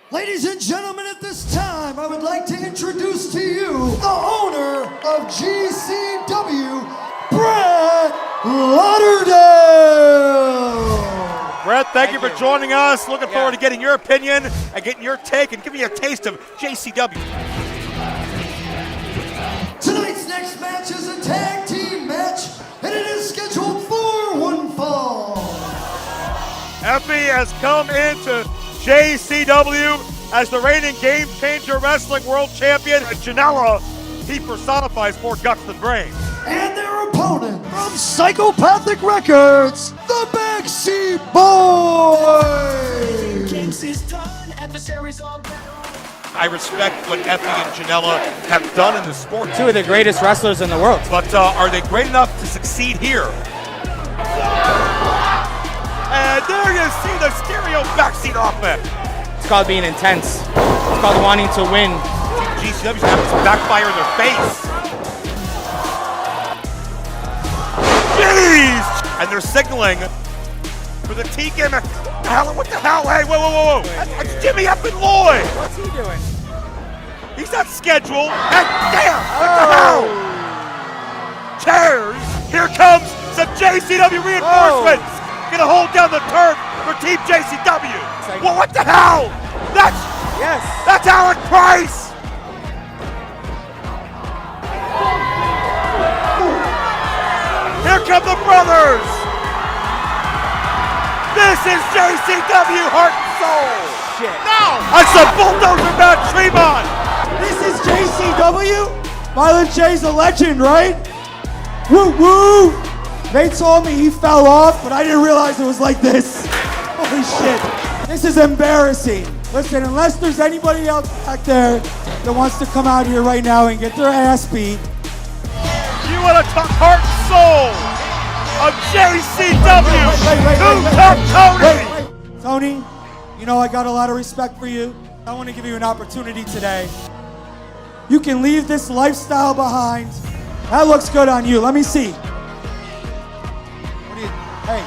Ladies and gentlemen, at this time, I would like to introduce to you the owner of JCW, Brett Lauderdale. Brett, thank you for joining us. Looking forward to getting your opinion and getting your take and giving you a taste of JCW. Tonight's next match is a tag team match, and it is scheduled for one fall. Effie has come into JCW as the reigning Game Changer Wrestling World Champion. Janela, he personifies more guts than brains. And their opponent from Psychopathic Records, the Backseat Boys. I respect what Effie and Janela have done in the sport. Two of the greatest wrestlers in the world. But are they great enough to succeed here? And there you see the stereo backseat offense. It's called being intense. It's called wanting to win. GCW's having some backfire in their face. Jeez! And they're signaling for the T gimmick. What the hell? Hey, whoa. That's Jimmy up and Lloyd. What's he doing? He's not scheduled. And damn, what the hell? Chairs. Here comes some JCW reinforcements. Gonna hold down the turf for Team JCW. Well, what the hell? That's Alec Price. Here come the brothers. This is JCW Heart and Soul. Shit. Now, that's a bulldozer Mount Tremont. This is JCW? Violent J's a legend, right? Woo woo! They told me he fell off, but I didn't realize it was like this. Holy shit. This is embarrassing. Listen, unless there's anybody else back there that wants to come out here right now and get their ass beat. You want to talk heart and soul of JCW? Wait. Tony, you know I got a lot of respect for you. I want to give you an opportunity today. You can leave this lifestyle behind. That looks good on you. Let me see. Hey.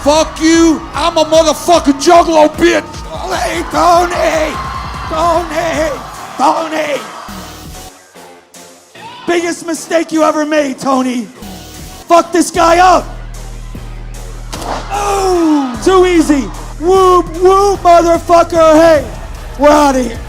Fuck you, I'm a motherfucking Juggalo, bitch! Hey, Tony! Biggest mistake you ever made, Tony. Fuck this guy up. Oh, too easy. Whoop, motherfucker. Hey, we're out of here.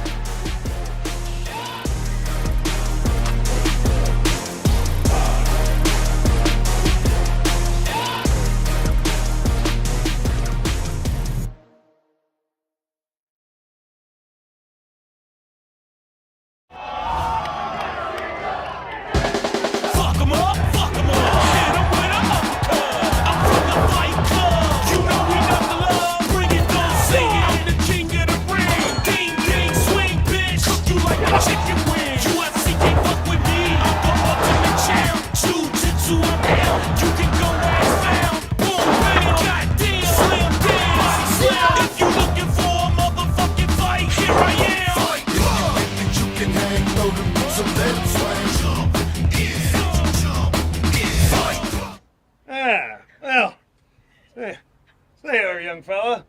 Say there, young fella.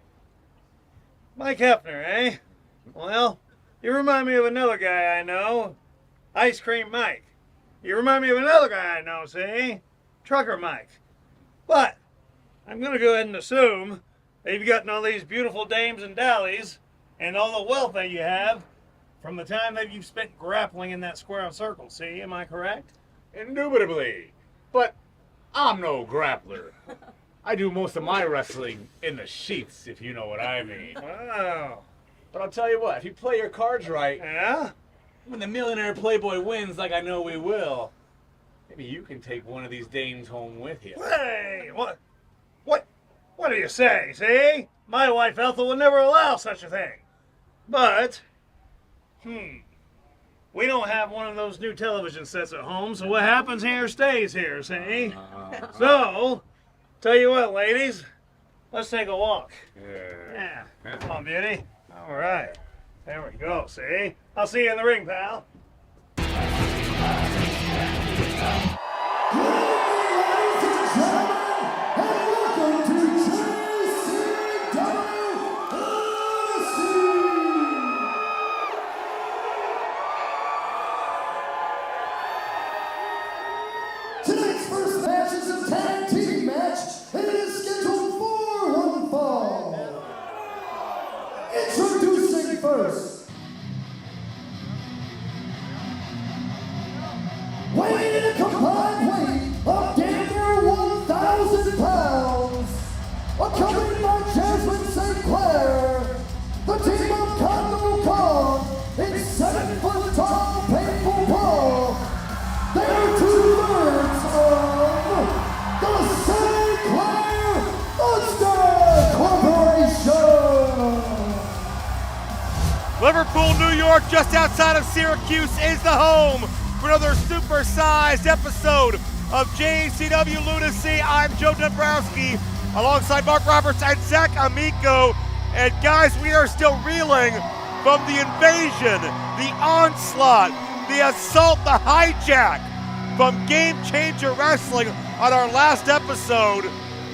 Mike Hefner, eh? Well, you remind me of another guy I know. Ice Cream Mike. You remind me of another guy I know, see? Trucker Mike. But I'm going to go ahead and assume that you've gotten all these beautiful dames and dallies and all the wealth that you have from the time that you've spent grappling in that square circle, see? Am I correct? Indubitably. But I'm no grappler. I do most of my wrestling in the sheets, if you know what I mean. Wow. But I'll tell you what, if you play your cards right, Yeah? when the millionaire playboy wins like I know we will, maybe you can take one of these dames home with you. Hey, what do you say, see? My wife Ethel would never allow such a thing. But, we don't have one of those new television sets at home, so what happens here stays here, see? So, tell you what, ladies, let's take a walk. Yeah. Come on, beauty. All right. There we go, see? I'll see you in the ring, pal. accompanied by Jasmine St. Clair, the team of Congo Kong in 7-foot-tall painful brawl. They are 2/3 of the St. Clair Monster Corporation. Liverpool, New York, just outside of Syracuse, is the home for another super-sized episode of JCW Lunacy. I'm Joe Dombrowski, alongside Mark Roberts and Zach Amico. And guys, we are still reeling from the invasion, the onslaught, the assault, the hijack from Game Changer Wrestling on our last episode.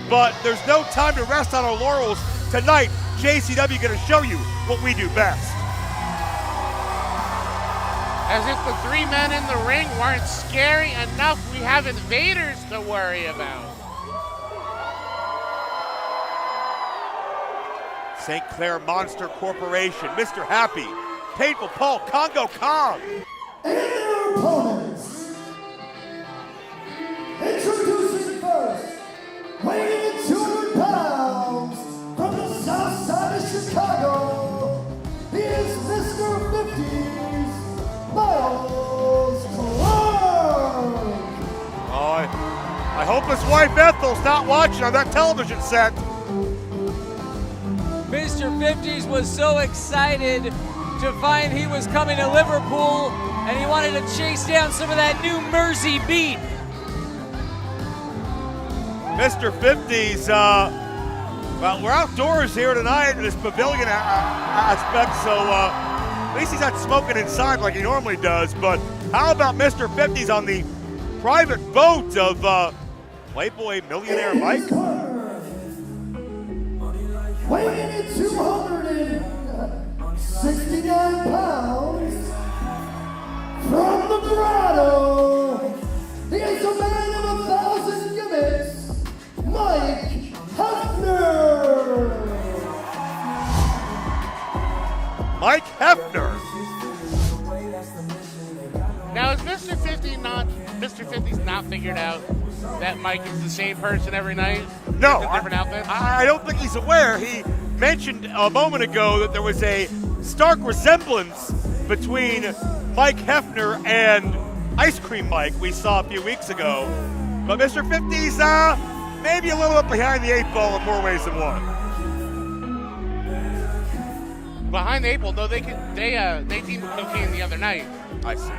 But there's no time to rest on our laurels. Tonight, JCW going to show you what we do best. As if the three men in the ring weren't scary enough, we have invaders to worry about. St. Clair Monster Corporation, Mr. Happy, Painful Paul, Congo Kong. And their opponents. Introducing first, weighing in 200 pounds, from the south side of Chicago, he is Mr. 50s, Miles Clark. Oh, I hope his wife Ethel's not watching on that television set. Mr. 50s was so excited to find he was coming to Liverpool, and he wanted to chase down some of that new Mersey beat. Mr. 50s, well, we're outdoors here tonight in this pavilion aspect, so at least he's not smoking inside like he normally does. But how about Mr. 50s on the private boat of Playboy millionaire Mike? Weighing in 269 pounds, from the grotto, he is a man of 1,000 gimmicks, Mike Hefner. Mike Hefner. Now is Mr. 50's not figured out that Mike is the same person every night? No, With a different outfit? I don't think he's aware. He mentioned a moment ago that there was a stark resemblance between Mike Hefner and Ice Cream Mike we saw a few weeks ago. But Mr. 50's maybe a little bit behind the 8 ball in more ways than one. Behind the 8 ball, though, they teamed with cocaine the other night. I see.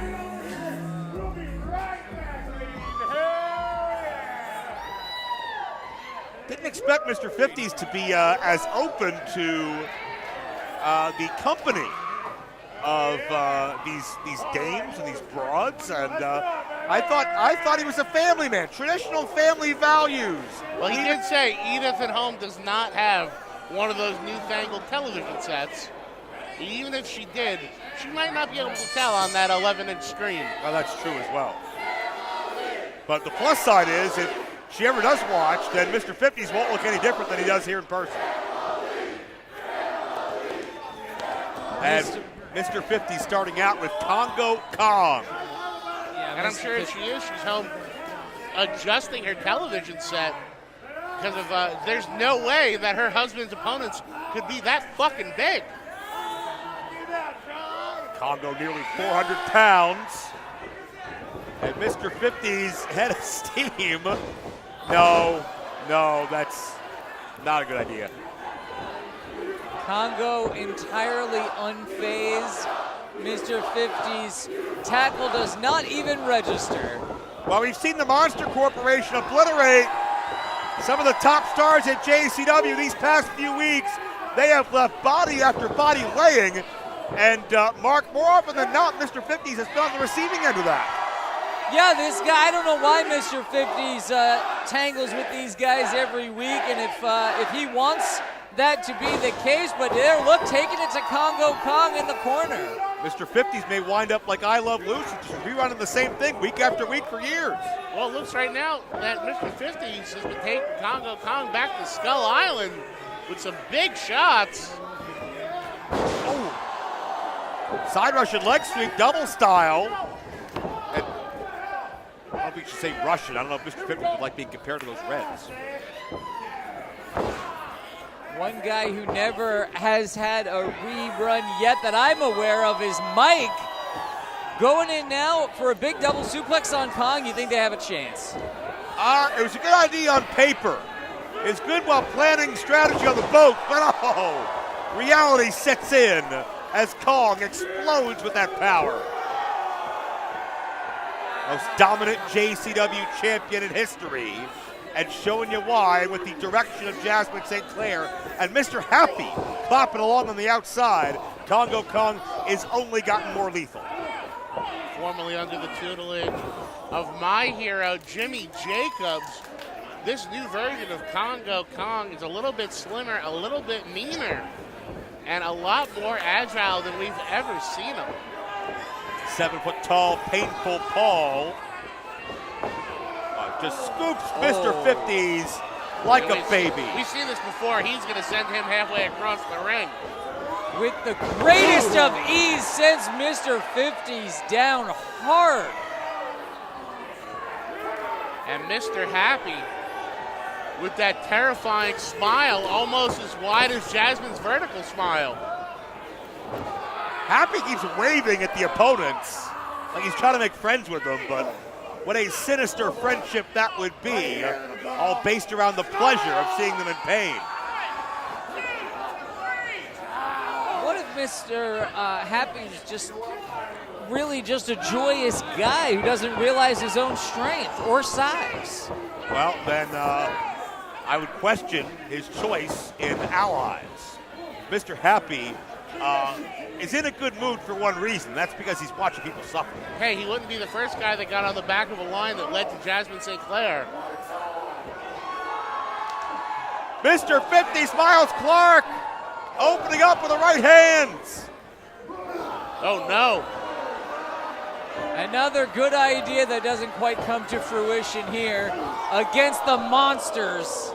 Didn't expect Mr. 50s to be as open to the company of these dames and these broads, and I thought he was a family man, traditional family values. Well, he did say Edith at home does not have one of those newfangled television sets. Even if she did, she might not be able to tell on that 11-inch screen. Well, that's true as well. But the plus side is, if she ever does watch, then Mr. 50s won't look any different than he does here in person. And Mr. 50 starting out with Congo Kong. Yeah, And I'm sure if she is, she's home adjusting her television set because of there's no way that her husband's opponents could be that fucking big. Congo nearly 400 pounds. And Mr. 50's head of steam. No, that's not a good idea. Congo entirely unfazed. Mr. 50's tackle does not even register. Well, we've seen the Monster Corporation obliterate some of the top stars at JCW these past few weeks. They have left body after body laying. And Mark, more often than not, Mr. 50's has been on the receiving end of that. Yeah, this guy, I don't know why Mr. 50's tangles with these guys every week, and if he wants that to be the case, but there, look, taking it to Congo Kong in the corner. Mr. 50's may wind up like I Love Lucy, just rerunning the same thing week after week for years. Well, it looks right now that Mr. 50's has been taking Congo Kong back to Skull Island with some big shots. Oh. Side Russian leg sweep, double style. And I don't know if we should say Russian. I don't know if Mr. 50 would like being compared to those Reds. One guy who never has had a rerun yet that I'm aware of is Mike. Going in now for a big double suplex on Kong. You think they have a chance? It was a good idea on paper. It's good while planning strategy on the boat, but reality sets in as Kong explodes with that power. Most dominant JCW champion in history, and showing you why with the direction of Jasmine St. Clair and Mr. Happy clapping along on the outside. Congo Kong is only gotten more lethal. Formerly under the tutelage of my hero, Jimmy Jacobs. This new version of Congo Kong is a little bit slimmer, a little bit meaner, and a lot more agile than we've ever seen him. 7 foot tall, painful Paul. Just scoops Mr. 50s like a baby. We've seen this before. He's going to send him halfway across the ring. With the greatest of ease, sends Mr. 50s down hard. And Mr. Happy with that terrifying smile, almost as wide as Jasmine's vertical smile. Happy keeps waving at the opponents like he's trying to make friends with them, but what a sinister friendship that would be, all based around the pleasure of seeing them in pain. What if Mr. Happy is just really just a joyous guy who doesn't realize his own strength or size? Well, then I would question his choice in allies. Mr. Happy is in a good mood for one reason. That's because he's watching people suffer. Hey, he wouldn't be the first guy that got on the back of a line that led to Jasmine St. Clair. Mr. 50 Miles Clark opening up with the right hands. Oh, no. Another good idea that doesn't quite come to fruition here against the monsters.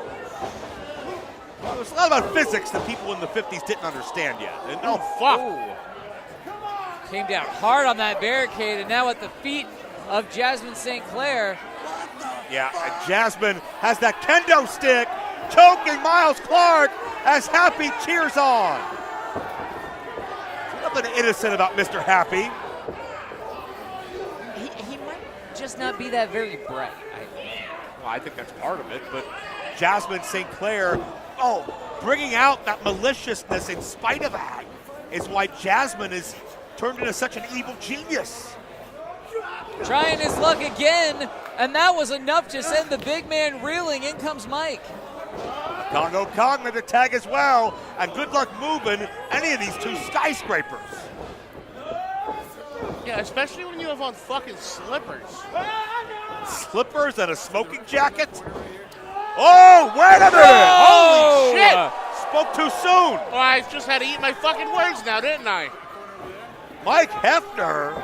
Well, there's a lot about physics that people in the 50s didn't understand yet. And Oh, fuck. Ooh. Came down hard on that barricade, and now at the feet of Jasmine St. Clair. yeah, and Jasmine has that kendo stick, choking Miles Clark as Happy cheers on. There's nothing innocent about Mr. Happy. He might just not be that very bright. Well, I think that's part of it, but Jasmine St. Clair, bringing out that maliciousness in spite of that is why Jasmine is turned into such an evil genius. Trying his luck again, and that was enough to send the big man reeling. In comes Mike. Congo Kong made the tag as well, and good luck moving any of these two skyscrapers. Yeah, especially when you have on fucking slippers. Slippers and a smoking jacket? Oh, wait a minute! Holy shit! Spoke too soon. Well, I just had to eat my fucking words now, didn't I? Mike Hefner,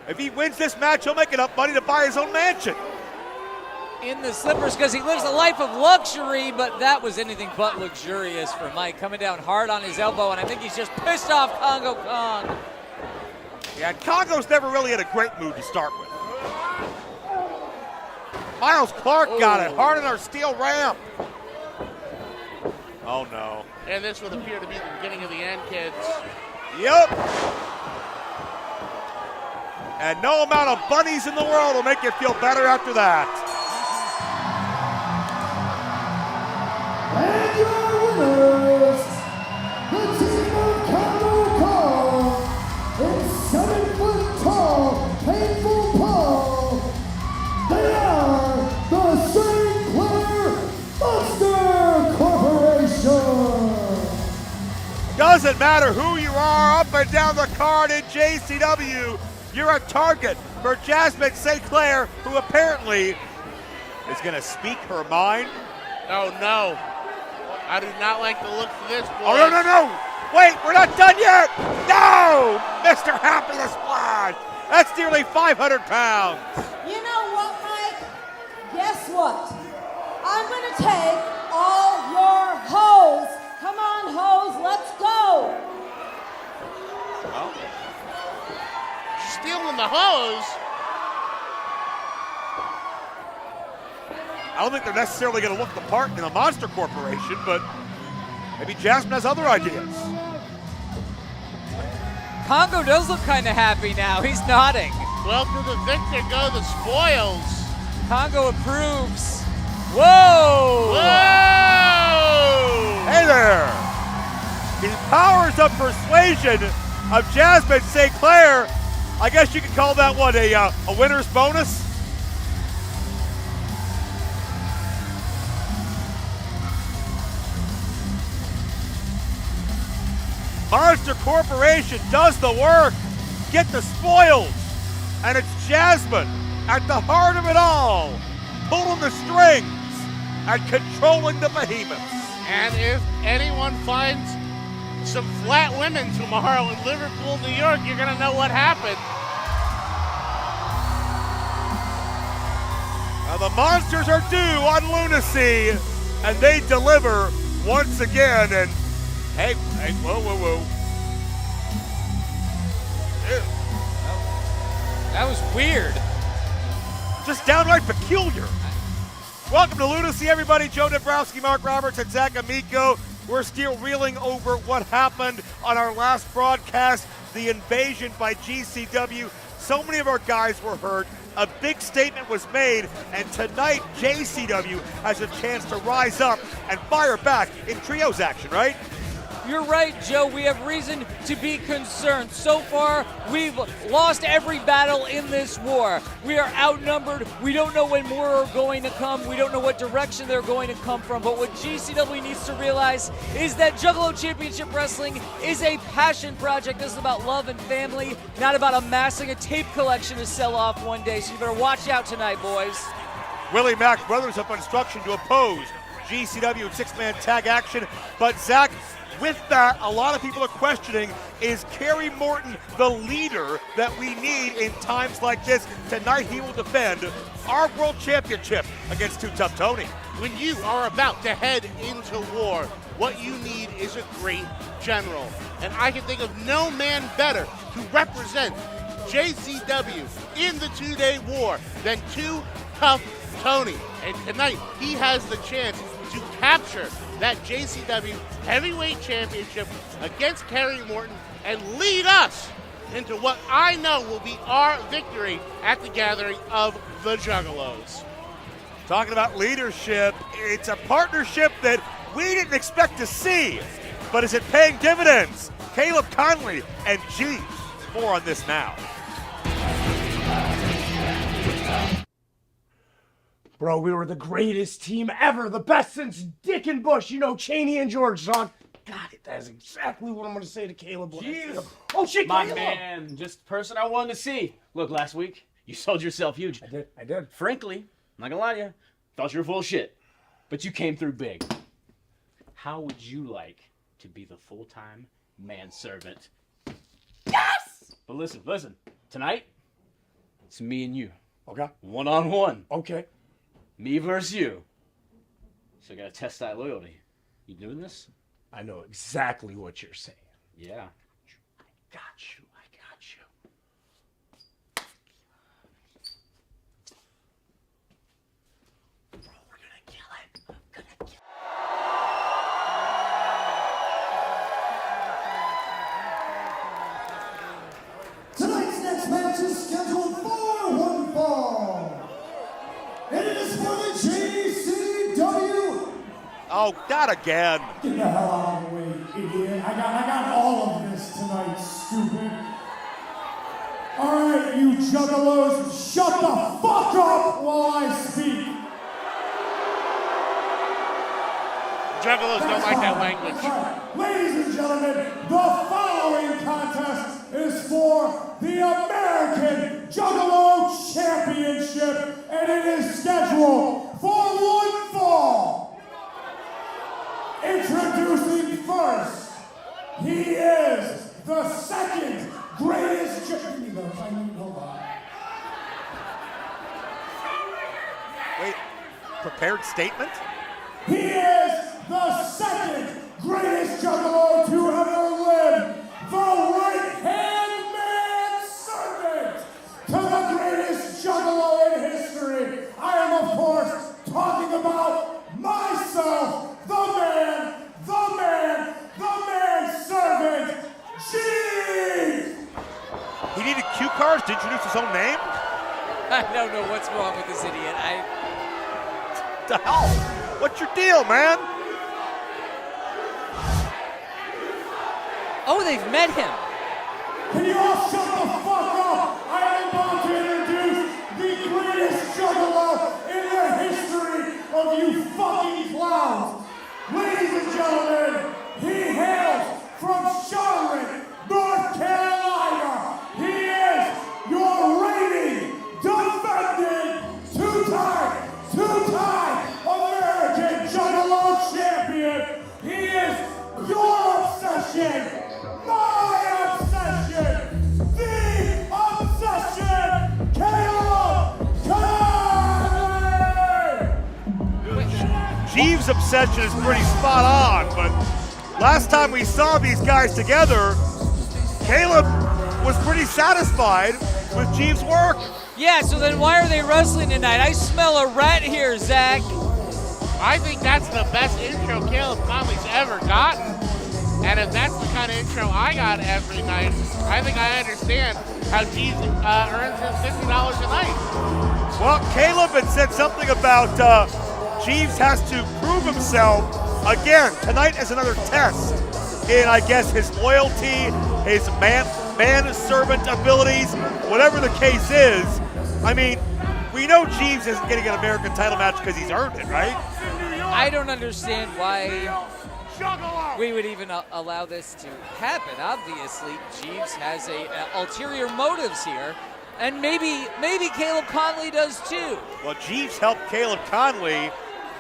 if he wins this match, he'll make enough money to buy his own mansion. In the slippers because he lives a life of luxury, but that was anything but luxurious for Mike. Coming down hard on his elbow, and I think he's just pissed off Congo Kong. Yeah, Congo's never really in a great mood to start with. Miles Clark got it hard on our steel ramp. Oh no. And this would appear to be the beginning of the end, kids. Yep. And no amount of bunnies in the world will make you feel better after that. And your winners, the team of Congo Kong, and 7 foot tall, painful Paul. They are the St. Clair Monster Corporation. Doesn't matter who you are, up and down the card in JCW, you're a target for Jasmine St. Clair, who apparently is going to speak her mind. Oh, no. I do not like the looks of this, boy. Oh, no. Wait, we're not done yet. No! Mr. Happy the Splash. That's nearly 500 pounds. You know what, Mike? Guess what? I'm going to take all your hoes. Come on, hoes, let's go. Well, Stealing the hose? I don't think they're necessarily going to look the part in the Monster Corporation, but Maybe Jasmine has other ideas. Congo does look kind of happy now. He's nodding. Well, to the victor go the spoils. Congo approves. Whoa! Whoa! Hey there! The powers of persuasion of Jasmine St. Clair. I guess you could call that what, a winner's bonus? Monster Corporation does the work. Get the spoils. And it's Jasmine at the heart of it all, pulling the strings and controlling the behemoths. And if anyone finds some flat women tomorrow in Liverpool, New York, you're going to know what happened. Now the monsters are due on Lunacy, and they deliver once again. And hey, whoa. Ew. That was weird. Just downright peculiar. Welcome to Lunacy, everybody. Joe Dabrowski, Mark Roberts, and Zach Amico. We're still reeling over what happened on our last broadcast, the invasion by JCW. So many of our guys were hurt. A big statement was made, and tonight JCW has a chance to rise up and fire back in trios action, right? You're right, Joe. We have reason to be concerned. So far, we've lost every battle in this war. We are outnumbered. We don't know when more are going to come. We don't know what direction they're going to come from. But what GCW needs to realize is that Juggalo Championship Wrestling is a passion project. This is about love and family, not about amassing a tape collection to sell off one day. So you better watch out tonight, boys. Willie Mack Brothers up on instruction to oppose GCW in six-man tag action. But Zach, with that, a lot of people are questioning, is Kerry Morton the leader that we need in times like this? Tonight he will defend our world championship against Too Tough Tony. When you are about to head into war, what you need is a great general. And I can think of no man better to represent JCW in the two-day war than Too Tough Tony. And tonight he has the chance to capture that JCW Heavyweight Championship against Kerry Morton and lead us into what I know will be our victory at the gathering of the Juggalos. Talking about leadership, it's a partnership that we didn't expect to see, but is it paying dividends? Caleb Conley and G. More on this now. Bro, we were the greatest team ever, the best since Dick and Bush, you know, Cheney and George, John. God, that is exactly what I'm going to say to Caleb. Jeez. Oh, shit, My Caleb. man, just the person I wanted to see. Look, last week, you sold yourself huge. I did. Frankly, I'm not going to lie to you, thought you were full of shit. But you came through big. How would you like to be the full-time manservant? Yes! But listen, tonight, it's me and you. Okay. One-on-one. Okay. Me versus you. So I gotta test that loyalty. You doing this? I know exactly what you're saying. Yeah. I got you. Bro, we're gonna kill it. Tonight's next match is scheduled for one fall. And it is for the JCW. Oh, not again. Get the hell out of the way, idiot. I got all of this tonight, stupid. All right, you juggalos, shut the fuck up while I speak. Juggalos don't like that language. Right. Ladies and gentlemen, the following contest is for the American Juggalo Championship, and it is scheduled for one fall. Introducing first, he is the second greatest hold on. Wait, prepared statement? He is the second greatest Juggalo to ever live, the right-hand man servant to the greatest Juggalo in history. I am, of course, talking about myself, the man first to introduce his own name? I don't know what's wrong with this idiot. The hell? What's your deal, man? Oh, they've met him. Can you all shut the fuck up? I am about to introduce the greatest juggalo in the history of you fucking clowns. Ladies and gentlemen, he hails from Charlotte, North Carolina. He is your reigning, defending, two-time American Juggalo champion. He is your obsession. My obsession, the obsession, Caleb Conley! Jeeves' obsession is pretty spot on, but last time we saw these guys together, Caleb was pretty satisfied with Jeeves' work. Yeah, so then why are they wrestling tonight? I smell a rat here, Zach. I think that's the best intro Caleb Conley's ever gotten. And if that's the kind of intro I got every night, I think I understand how Jeeves earns his $50 a night. Well, Caleb had said something about Jeeves has to prove himself again. Tonight is another test in, I guess, his loyalty, his man-servant abilities, whatever the case is. I mean, we know Jeeves isn't getting an American title match because he's earned it, right? I don't understand why we would even allow this to happen. Obviously, Jeeves has ulterior motives here, and maybe Caleb Conley does too. Well, Jeeves helped Caleb Conley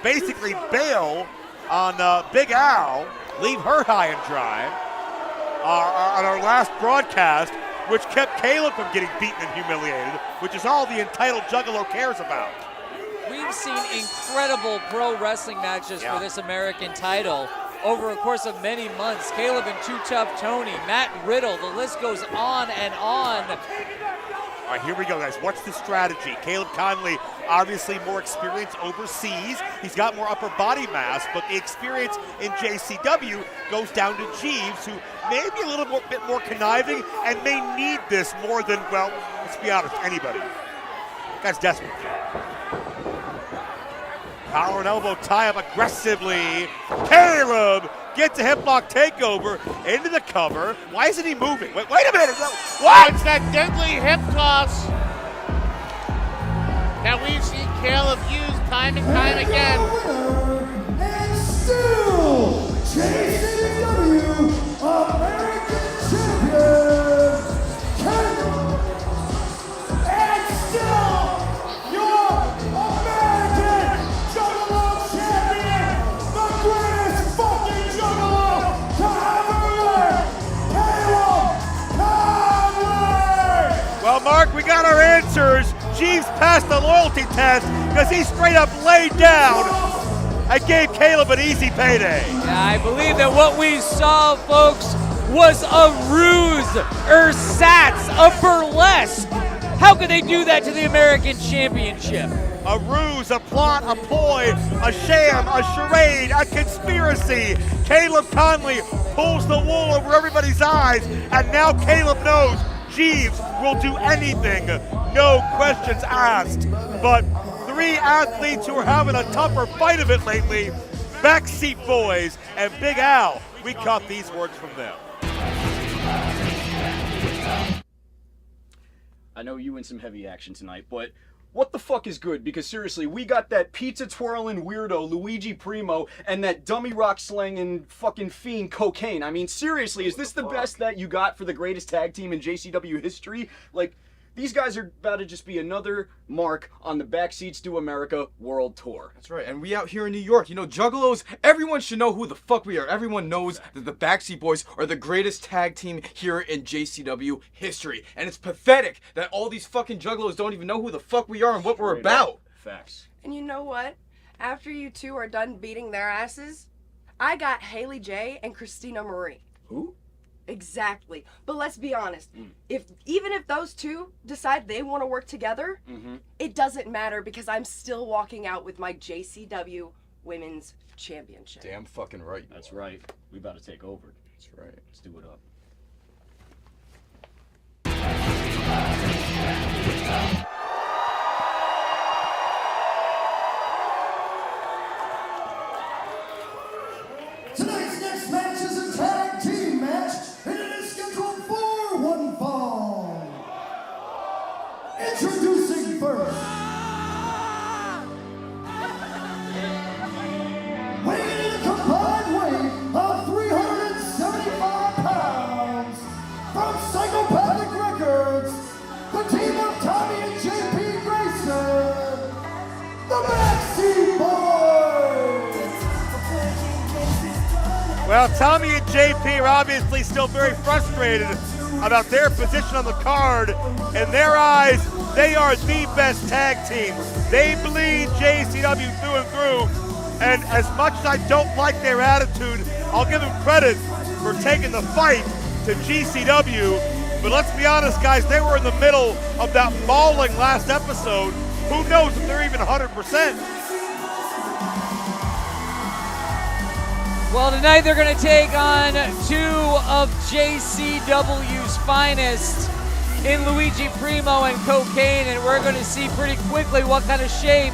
basically bail on Big Al, leave her high and dry on our last broadcast, which kept Caleb from getting beaten and humiliated, which is all the entitled Juggalo cares about. We've seen incredible pro wrestling matches for this American title over a course of many months. Caleb and Too Tough Tony, Matt Riddle, the list goes on and on. All right, here we go, guys. What's the strategy? Caleb Conley, obviously more experience overseas. He's got more upper body mass, but the experience in JCW goes down to Jeeves, who may be a little bit more conniving and may need this more than, well, let's be honest, anybody. Guy's desperate. Collar and elbow tie up aggressively. Caleb gets a hip lock takeover into the cover. Why isn't he moving? Wait a minute. What? It's that deadly hip toss that we've seen Caleb use time and time again. And still, JCW American Champion, Caleb. And still, your American Juggalo Champion, the greatest fucking Juggalo to ever live, Caleb Conley! Well, Mark, we got our answers. Jeeves passed the loyalty test because he straight up laid down and gave Caleb an easy payday. Yeah, I believe that what we saw, folks, was a ruse, ersatz, a burlesque. How could they do that to the American Championship? A ruse, a plot, a ploy, a sham, a charade, a conspiracy. Caleb Conley pulls the wool over everybody's eyes, and now Caleb knows Jeeves will do anything, no questions asked. But three athletes who are having a tougher fight of it lately, Backseat Boys and Big Al, we caught these words from them. I know you in some heavy action tonight, but what the fuck is good? Because seriously, we got that pizza twirling weirdo Luigi Primo and that dummy rock slanging fucking fiend Cocaine. I mean, seriously, is this the best that you got for the greatest tag team in JCW history? Like, these guys are about to just be another mark on the Backseats to America World Tour. That's right, and we out here in New York, you know, Juggalos, everyone should know who the fuck we are. Everyone knows that the Backseat Boys are the greatest tag team here in JCW history. And it's pathetic that all these fucking Juggalos don't even know who the fuck we are and what we're about. Facts. And you know what? After you two are done beating their asses, I got Haley J and Christina Marie. Who? Exactly. But let's be honest. Even if those two decide they want to work together, it doesn't matter because I'm still walking out with my JCW Women's Championship. Damn fucking right. That's right. We about to take over. That's right. Let's do it up. Tonight's next match is a tag team match, and it is scheduled for one fall. Introducing first. Weighing in a combined weight of 375 pounds, from Psychopathic Records, the team of Tommy and JP Grayson, the Backseat Boys. Well, Tommy and JP are obviously still very frustrated about their position on the card. In their eyes, they are the best tag team. They bleed JCW through and through. And as much as I don't like their attitude, I'll give them credit for taking the fight to GCW. But let's be honest, guys, they were in the middle of that mauling last episode. Who knows if they're even 100%? Well, tonight they're going to take on two of JCW's finest in Luigi Primo and Cocaine, and we're going to see pretty quickly what kind of shape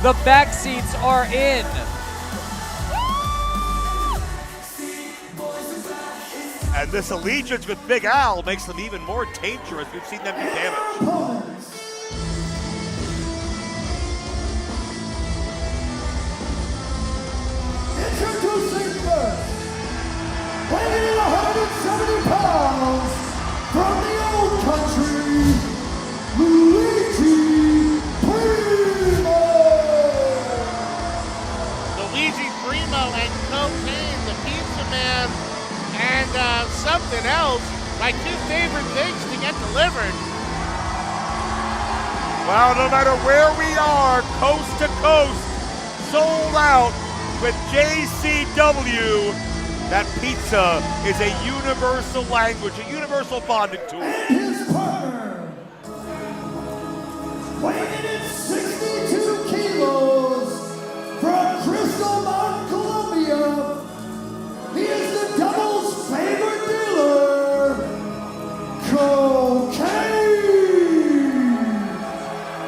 the backseats are in. And this allegiance with Big Al makes them even more dangerous. We've seen them do damage. Introducing first, weighing in 170 pounds, from the old country, Luigi Primo. Luigi Primo and Cocaine, the Pizza Man, and something else. My two favorite things to get delivered. Well, no matter where we are, coast to coast, sold out with JCW. That pizza is a universal language, a universal bonding tool. His partner, weighing in 62 kilos, from Crystal Mountain, Colombia, he is the Devil's favorite dealer, Cocaine.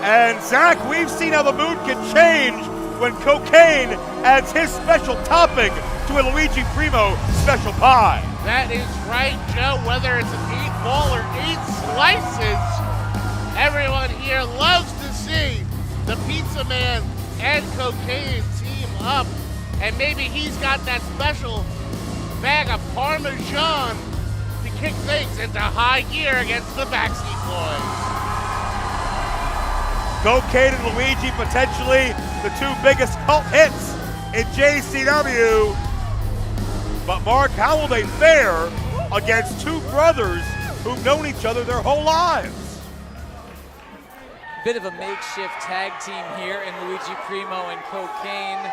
And Zach, we've seen how the mood can change when Cocaine adds his special topping to a Luigi Primo special pie. That is right, Joe. Whether it's an 8-ball or 8 slices, everyone here loves to see the Pizza Man and Cocaine team up. And maybe he's got that special bag of Parmesan to kick things into high gear against the Backseat Boys. Cocaine and Luigi, potentially the two biggest cult hits in JCW. But Mark, how will they fare against two brothers who've known each other their whole lives? Bit of a makeshift tag team here in Luigi Primo and Cocaine.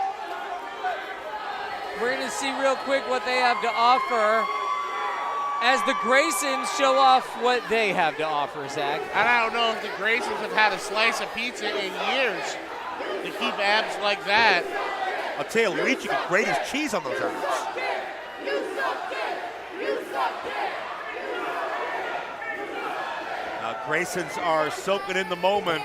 We're going to see real quick what they have to offer as the Graysons show off what they have to offer, Zach. And I don't know if the Graysons have had a slice of pizza in years to keep abs like that. I'll tell you, Luigi can grate his cheese on those abs. Now, Graysons are soaking in the moment.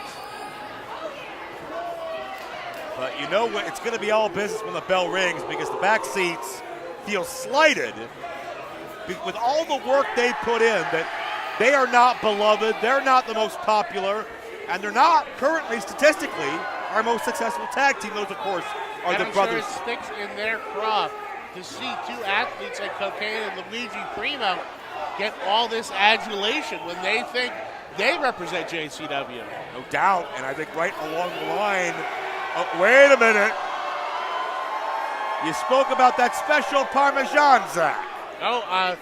But you know what? It's going to be all business when the bell rings because the back seats feel slighted with all the work they put in, that they are not beloved, they're not the most popular, and they're not currently, statistically, our most successful tag team. Those, of course, are and the I'm brothers. Sure it sticks in their craw to see two athletes like Cocaine and Luigi Primo get all this adulation when they think they represent JCW. No doubt, and I think right along the line, wait a minute. You spoke about that special Parmesan, Zach. Oh,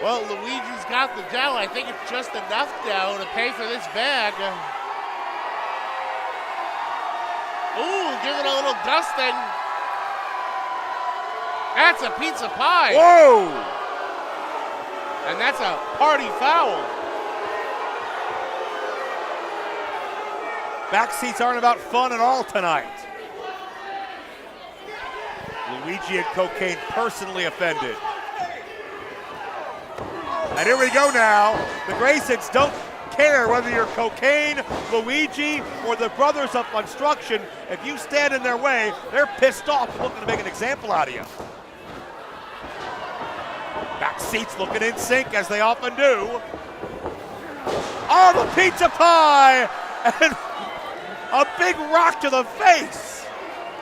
well, Luigi's got the dough. I think it's just enough dough to pay for this bag. Ooh, give it a little dusting. That's a pizza pie. Whoa! And that's a party foul. Back seats aren't about fun at all tonight. Luigi and Cocaine personally offended. And here we go now. The Graysons don't care whether you're Cocaine, Luigi, or the Brothers of Construction. If you stand in their way, they're pissed off looking to make an example out of you. Back seats looking in sync as they often do. Oh, the pizza pie! And a big rock to the face.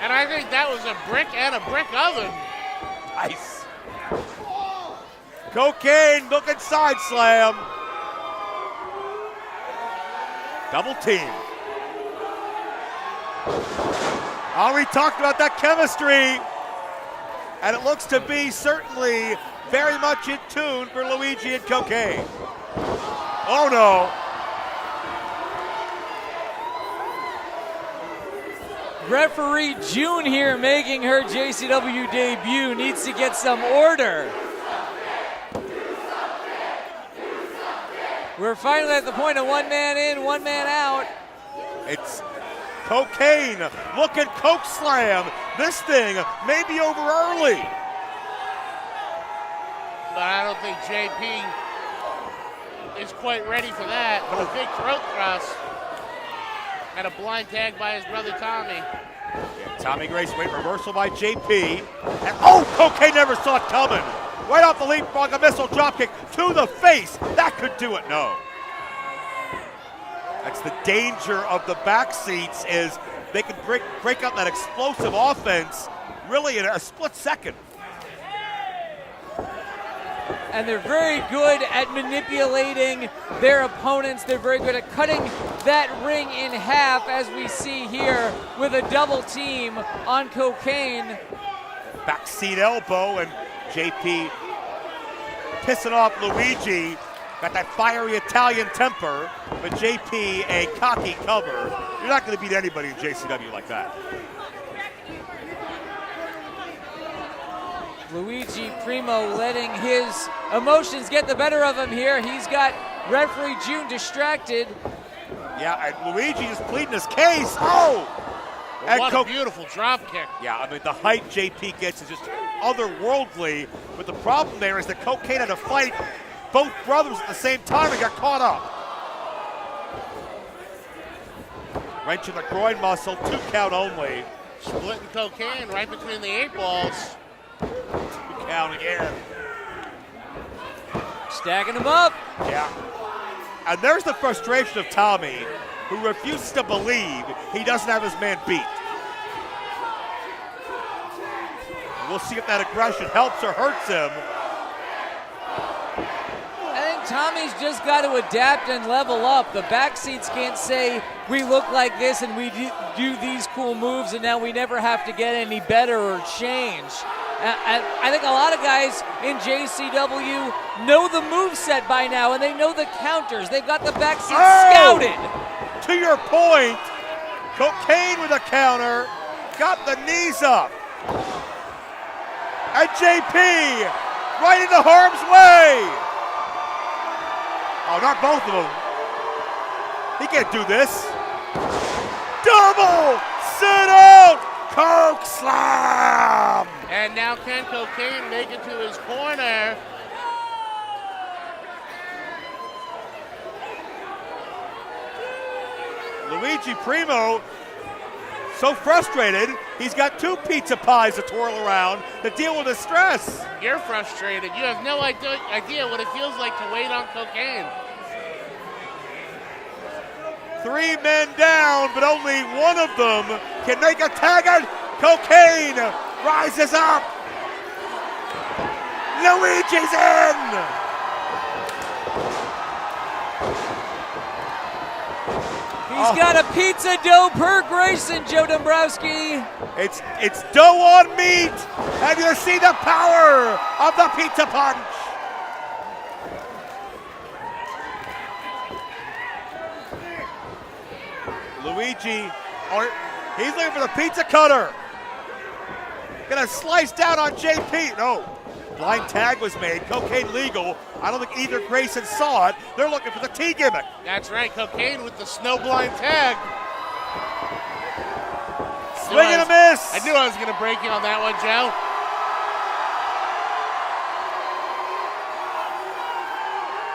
And I think that was a brick and a brick oven. Nice. Cocaine looking side slam. Double team. Oh, we talked about that chemistry. And it looks to be certainly very much in tune for Luigi and Cocaine. Oh no. Referee June here making her JCW debut needs to get some order. We're finally at the point of one man in, one man out. It's Cocaine looking coke slam. This thing may be over early. But I don't think JP is quite ready for that. With a big throat thrust and a blind tag by his brother Tommy. Yeah, Tommy Grace, wait, reversal by JP. And oh, Cocaine never saw it coming. Right off the leapfrog, a missile dropkick to the face. That could do it, no. That's the danger of the back seats is they can break up that explosive offense really in a split second. And they're very good at manipulating their opponents. They're very good at cutting that ring in half, as we see here with a double team on Cocaine. Backseat elbow, and JP pissing off Luigi. Got that fiery Italian temper, but JP a cocky cover. You're not going to beat anybody in JCW like that. Luigi Primo letting his emotions get the better of him here. He's got referee June distracted. Yeah, and Luigi is pleading his case. Oh! Well, what a beautiful drop kick. Yeah, I mean, the height JP gets is just otherworldly. But the problem there is that Cocaine had to fight both brothers at the same time and got caught up. Wrench in the groin muscle, 2 count only. Splitting Cocaine right between the 8 balls. 2 count again. Stacking him up. Yeah. And there's the frustration of Tommy, who refuses to believe he doesn't have his man beat. We'll see if that aggression helps or hurts him. I think Tommy's just got to adapt and level up. The back seats can't say we look like this and we do these cool moves and now we never have to get any better or change. I think a lot of guys in JCW know the moveset by now and they know the counters. They've got the back seats scouted. To your point, Cocaine with a counter, got the knees up. And JP right into harm's way. Oh, not both of them. He can't do this. Double sit out, coke slam. And now can Cocaine make it to his corner? Luigi Primo, so frustrated, he's got 2 pizza pies to twirl around to deal with the stress. You're frustrated. You have no idea what it feels like to wait on Cocaine. 3 men down, but only one of them can make a tag on. Cocaine rises up. Luigi's in. He's got a pizza dough per Grayson, Joe Dombrowski. It's dough on meat, and you see the power of the pizza punch. Luigi, he's looking for the pizza cutter. Gonna slice down on JP. No, blind tag was made. Cocaine legal. I don't think either Grayson saw it. They're looking for the T gimmick. That's right, Cocaine with the snowblind tag. Swing and a miss. I knew I was gonna break you on that one, Joe.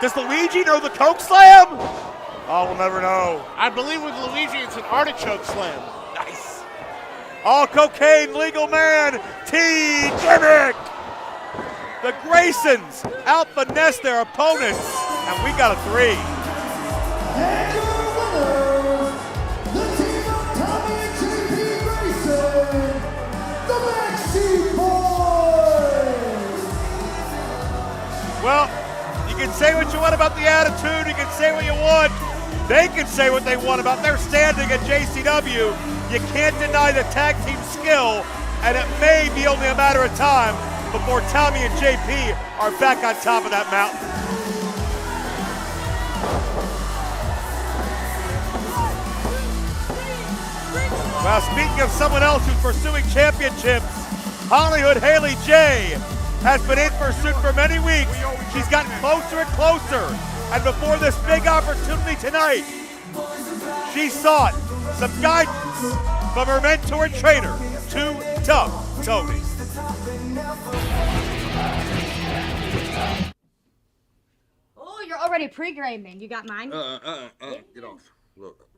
Does Luigi know the coke slam? Oh, we'll never know. I believe with Luigi, it's an artichoke slam. Nice. All cocaine legal man, T. Jimmick. The Graysons out-finesse their opponents, and we got a 3. And your winners, the team of Tommy and JP Grayson, the Backseat Boys. Well, you can say what you want about the attitude, you can say what you want. They can say what they want about their standing at JCW. You can't deny the tag team skill, and it may be only a matter of time before Tommy and JP are back on top of that mountain. Well, speaking of someone else who's pursuing championships, Hollywood Haley J has been in pursuit for many weeks. She's gotten closer and closer. And before this big opportunity tonight, she sought some guidance from her mentor and trainer, Too Tough Tony. Oh, you're already pre-gaming. You got mine? Get off. Look.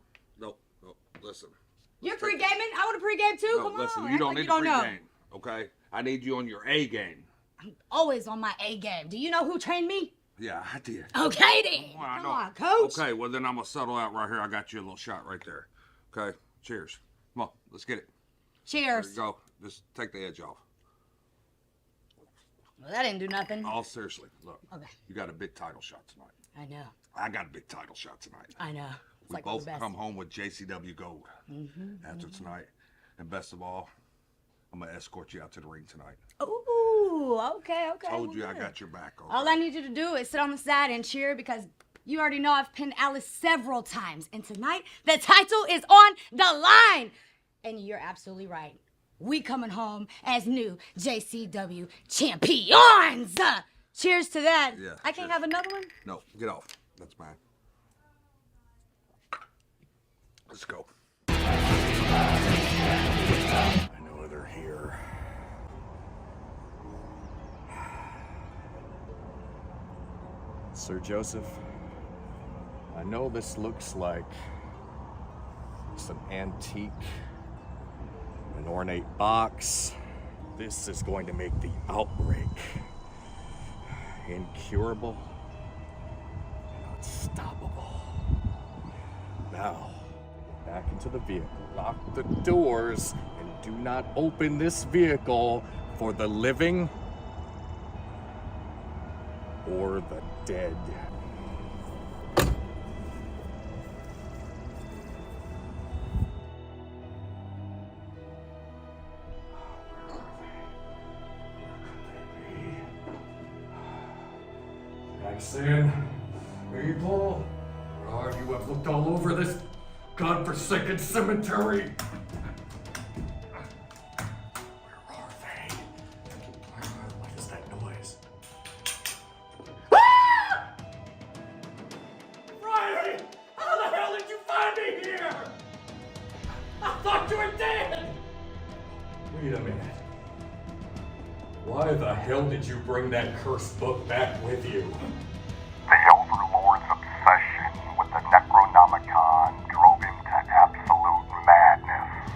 No, listen. You're pre-gaming? I want to pre-game too. No, Come listen, on. you don't Act need like to you don't know. pregame, okay? I need you on your A game. I'm always on my A game. Do you know who trained me? Yeah, I did. Okay then. Well, I Come know. on, coach. Okay, well then I'm gonna settle out right here. I got you a little shot right there. Okay, cheers. Come on, let's get it. Cheers. There you go. Just take the edge off. Well, that didn't do nothing. All seriously, look. Okay. You got a big title shot tonight. I know. I got a big title shot tonight. I know. It's We like one of both the best. come home with JCW gold after tonight. And best of all, I'm gonna escort you out to the ring tonight. Ooh, okay. Told well, you I good. got your back. All I need you to do is sit on the side and cheer because you already know I've pinned Alice several times. And tonight, the title is on the line. And you're absolutely right. We coming home as new JCW champions. Cheers to that. Yeah, I can't have another one? No, get off. That's mine. Let's go. I know they're here. Sir Joseph, I know this looks like some antique, an ornate box. This is going to make the outbreak incurable and unstoppable. Now, back into the vehicle, lock the doors, and do not open this vehicle for the living or the dead. Jackson, people, where are you? I've looked all over this godforsaken cemetery. Where are they? What is that noise? Ah! Riley! How the hell did you find me here? I thought you were dead! Wait a minute. Why the hell did you bring that cursed book back with you? The Overlord's obsession with the Necronomicon drove him to absolute madness.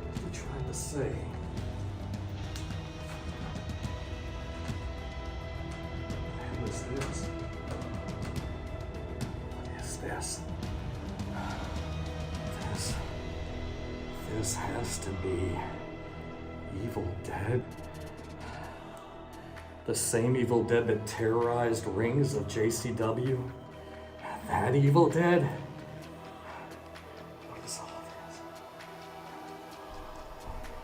What are you trying to say? What is this? What is this? This has to be Evil Dead. The same Evil Dead that terrorized rings of JCW? That Evil Dead? What is all this?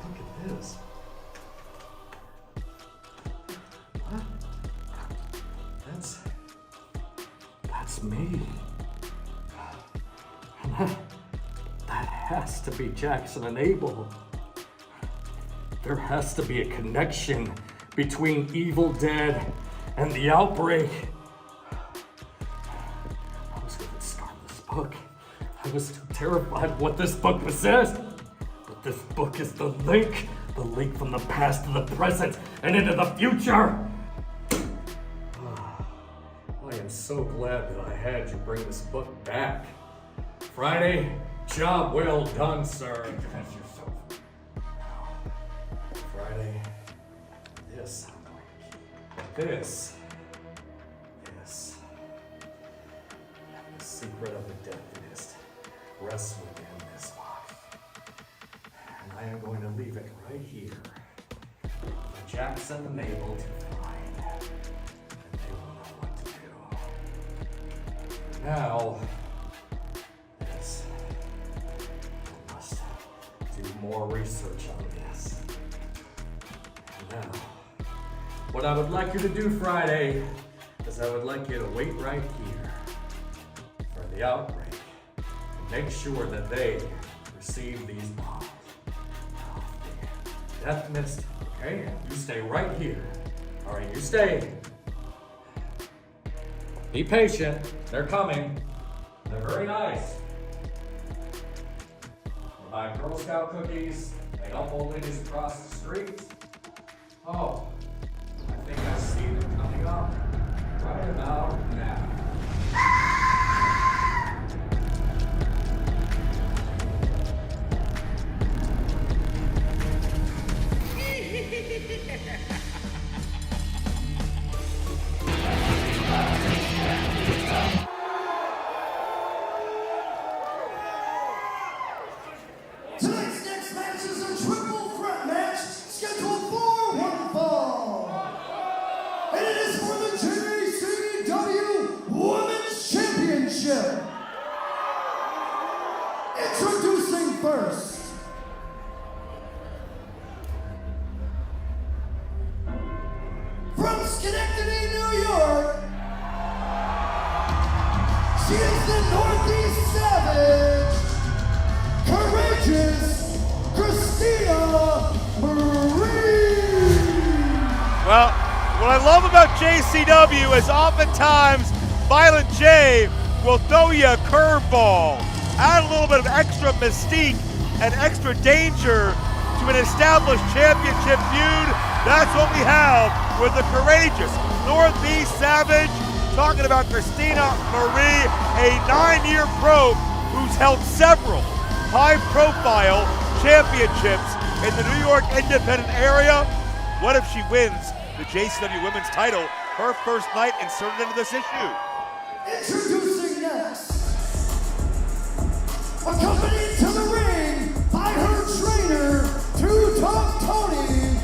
Look at this. What? That's me. That has to be Jackson and Abel. There has to be a connection between Evil Dead and the outbreak. I was going to start this book. I was too terrified of what this book possessed. But this book is the link The link from the past to the present and into the future. I am so glad that I had you bring this book back. Friday, job well done, sir. Defend yourself. Friday, this I'm going to keep. This. The secret of the Deathlist rests within this box. And I am going to leave it right here for Jackson and Mabel to find. And they will know what to do. Now, yes, I must do more research on this. And now, what I would like you to do, Friday, is I would like you to wait right here for the outbreak and make sure that they receive these bombs. Death mist, okay? You stay right here. All right, you stay. Be patient. They're coming. They're very nice. They buy Girl Scout cookies. They help old ladies across the street. Oh, I think I see them coming up right about now. Tonight's next match is a triple threat match scheduled for one fall. And it is for the JCW Women's Championship. Introducing first. From Schenectady, New York, she is the Northeast Savage, Courageous Christina Marie. Well, what I love about JCW is oftentimes Violent J will throw you a curveball, add a little bit of extra mystique and extra danger to an established championship feud. That's what we have with the Courageous Northeast Savage, talking about Christina Marie, a 9-year pro who's held several high-profile championships in the New York independent area. What if she wins the JCW Women's title, her first night inserted into this issue? Introducing next, accompanied to the ring by her trainer, Two Top Tony.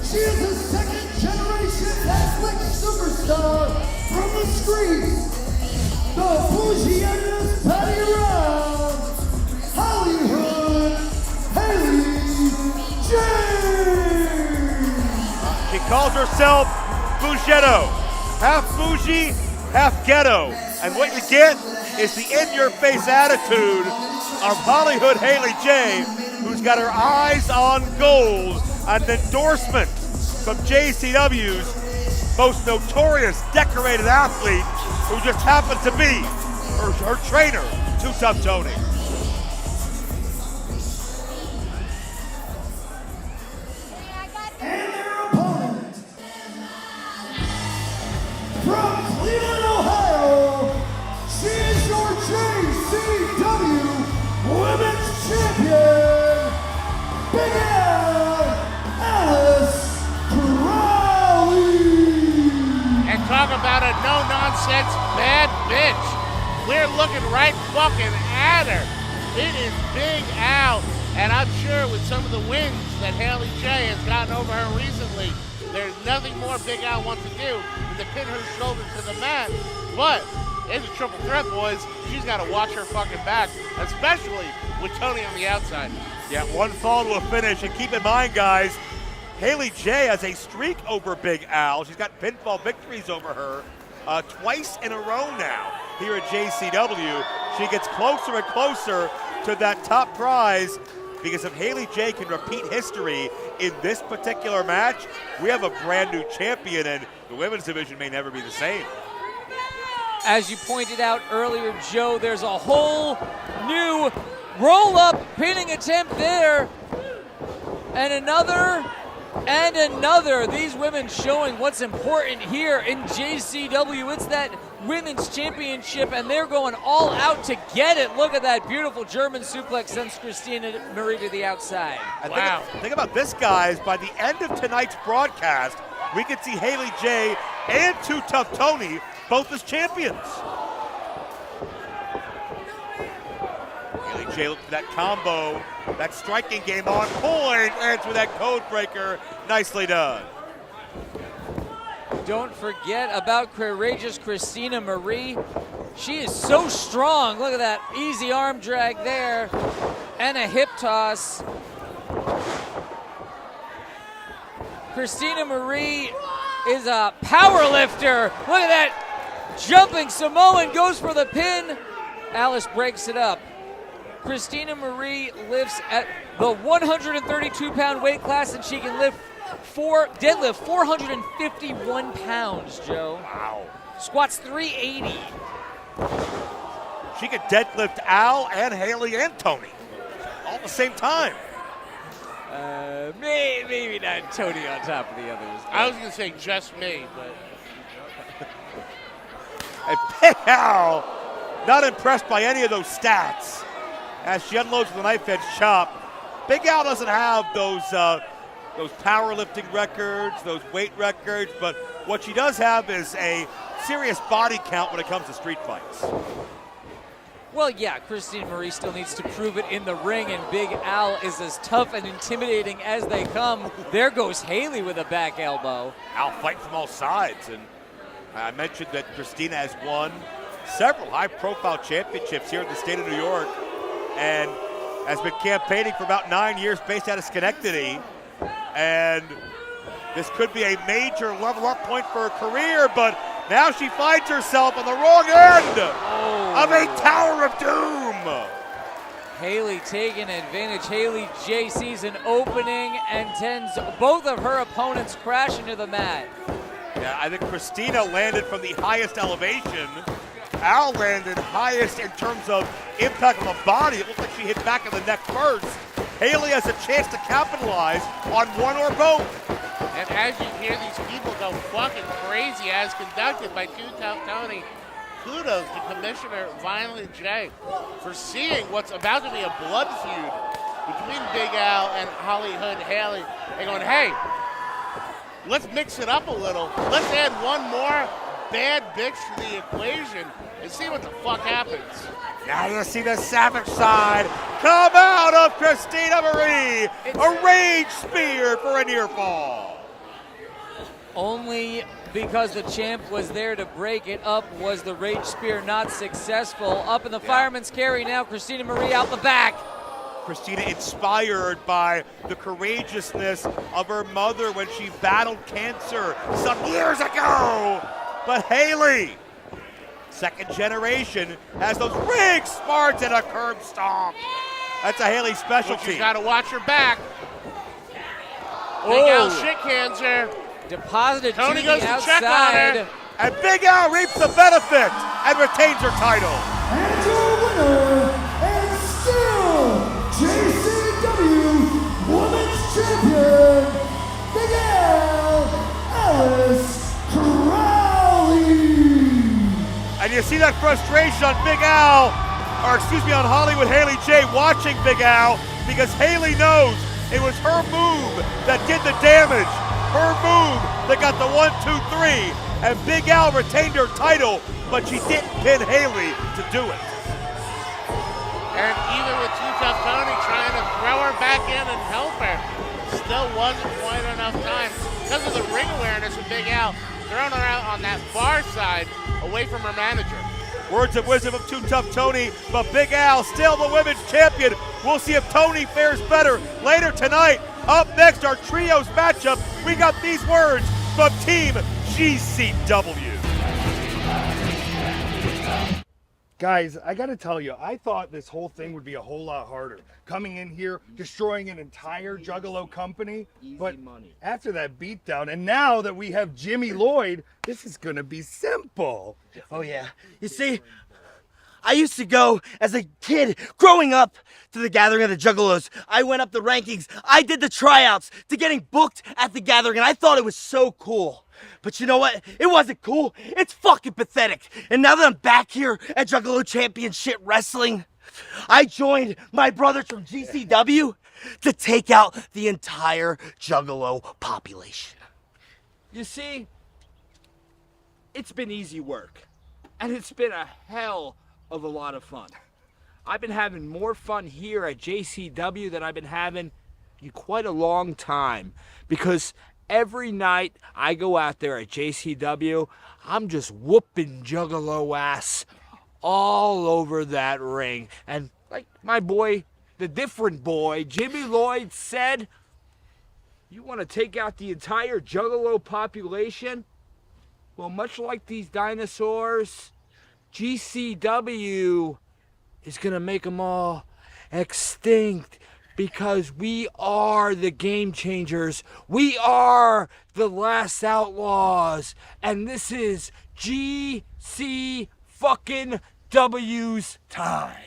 She is a second-generation Catholic superstar from the streets, the bougie-ass Patty Round, Hollywood Haley James. She calls herself Bougetto, half bougie, half ghetto. And what you get is the in-your-face attitude of Hollywood Haley J, who's got her eyes on gold, an endorsement from JCW's most notorious decorated athlete, who just happened to be her trainer, Two Tough Tony. And their opponent, from Cleveland, Ohio, she is your JCW Women's Champion, Big Al Alice Crowley. And talk about a no-nonsense bad bitch. We're looking right fucking at her. It is Big Al, and I'm sure with some of the wins that Haley J has gotten over her recently, there's nothing more Big Al wants to do than to pin her shoulder to the mat. But in the triple threat, boys, she's got to watch her fucking back, especially with Tony on the outside. Yeah, one fall to a finish, and keep in mind, guys, Haley J has a streak over Big Al. She's got pinfall victories over her twice in a row now here at JCW. She gets closer and closer to that top prize because if Haley J can repeat history in this particular match, we have a brand new champion, and the women's division may never be the same. As you pointed out earlier, Joe, there's a whole new roll-up pinning attempt there. And another. And another. These women showing what's important here in JCW. It's that women's championship, and they're going all out to get it. Look at that beautiful German suplex sends Christina Marie to the outside. Wow. Think about this, guys. By the end of tonight's broadcast, we could see Haley J and Too Tough Tony both as champions. Haley J looked for that combo, that striking game on point, and through that code breaker. Nicely done. Don't forget about courageous Christina Marie. She is so strong. Look at that easy arm drag there and a hip toss. Christina Marie is a power lifter. Look at that jumping Samoan, goes for the pin. Alice breaks it up. Christina Marie lifts at the 132-pound weight class, and she can deadlift 451 pounds, Joe. Wow. Squats 380. She could deadlift Al and Haley and Tony all at the same time. Maybe not Tony on top of the others. I was going to say just me, but. And Big Al, not impressed by any of those stats as she unloads with a knife edge chop. Big Al doesn't have those powerlifting records, those weight records, but what she does have is a serious body count when it comes to street fights. Well, yeah, Christina Marie still needs to prove it in the ring, and Big Al is as tough and intimidating as they come. There goes Haley with a back elbow. Al fighting from all sides, and I mentioned that Christina has won several high-profile championships here in the state of New York, and has been campaigning for about 9 years based out of Schenectady. And this could be a major level-up point for her career, but now she finds herself on the wrong end of a Tower of Doom. Haley taking advantage. Haley J sees an opening and sends both of her opponents crashing to the mat. Yeah, I think Christina landed from the highest elevation. Al landed highest in terms of impact on the body. It looked like she hit back in the neck first. Haley has a chance to capitalize on one or both. And as you hear these people go fucking crazy as conducted by Too Tough Tony, kudos to Commissioner Violent J for seeing what's about to be a blood feud between Big Al and Holly Hood Haley and going, hey, let's mix it up a little. Let's add one more bad bitch to the equation and see what the fuck happens. Now you see the savage side come out of Christina Marie. A rage spear for a near fall. Only because the champ was there to break it up was the rage spear not successful. Up in the fireman's carry now, Christina Marie out the back. Christina inspired by the courageousness of her mother when she battled cancer some years ago. But Haley, second generation, has those rig smarts and a curb stomp. That's a Haley specialty. She's got to watch her back. Big Al shit cans her. Deposited Tony to goes the to outside. check on her. And Big Al reaps the benefit and retains her title. And your winner, and still JCW Women's Champion, Big Al Alice Crowley. And you see that frustration on Big Al, or excuse me, on Hollywood Haley J watching Big Al, because Haley knows it was her move that did the damage. Her move that got the 1, 2, 3. And Big Al retained her title, but she didn't pin Haley to do it. And even with Too Tough Tony trying to throw her back in and help her, still wasn't quite enough time. Because of the ring awareness of Big Al, throwing her out on that far side, away from her manager. Words of wisdom of Too Tough Tony, but Big Al still the women's champion. We'll see if Tony fares better later tonight. Up next, our trios matchup. We got these words from Team JCW. Guys, I gotta tell you, I thought this whole thing would be a whole lot harder. Coming in here, destroying an entire Juggalo company. But after that beatdown, and now that we have Jimmy Lloyd, this is gonna be simple. Oh yeah. You see, I used to go as a kid growing up to the Gathering of the Juggalos. I went up the rankings. I did the tryouts to getting booked at the Gathering, and I thought it was so cool. But you know what? It wasn't cool. It's fucking pathetic. And now that I'm back here at Juggalo Championship Wrestling, I joined my brothers from GCW to take out the entire Juggalo population. You see, it's been easy work, and it's been a hell of a lot of fun. I've been having more fun here at JCW than I've been having in quite a long time, because every night I go out there at JCW, I'm just whooping Juggalo ass all over that ring. And like my boy, the different boy, Jimmy Lloyd said, you want to take out the entire Juggalo population? Well, much like these dinosaurs, GCW is going to make them all extinct, because we are the Game Changers. We are the Last Outlaws. And this is GC fucking W's time.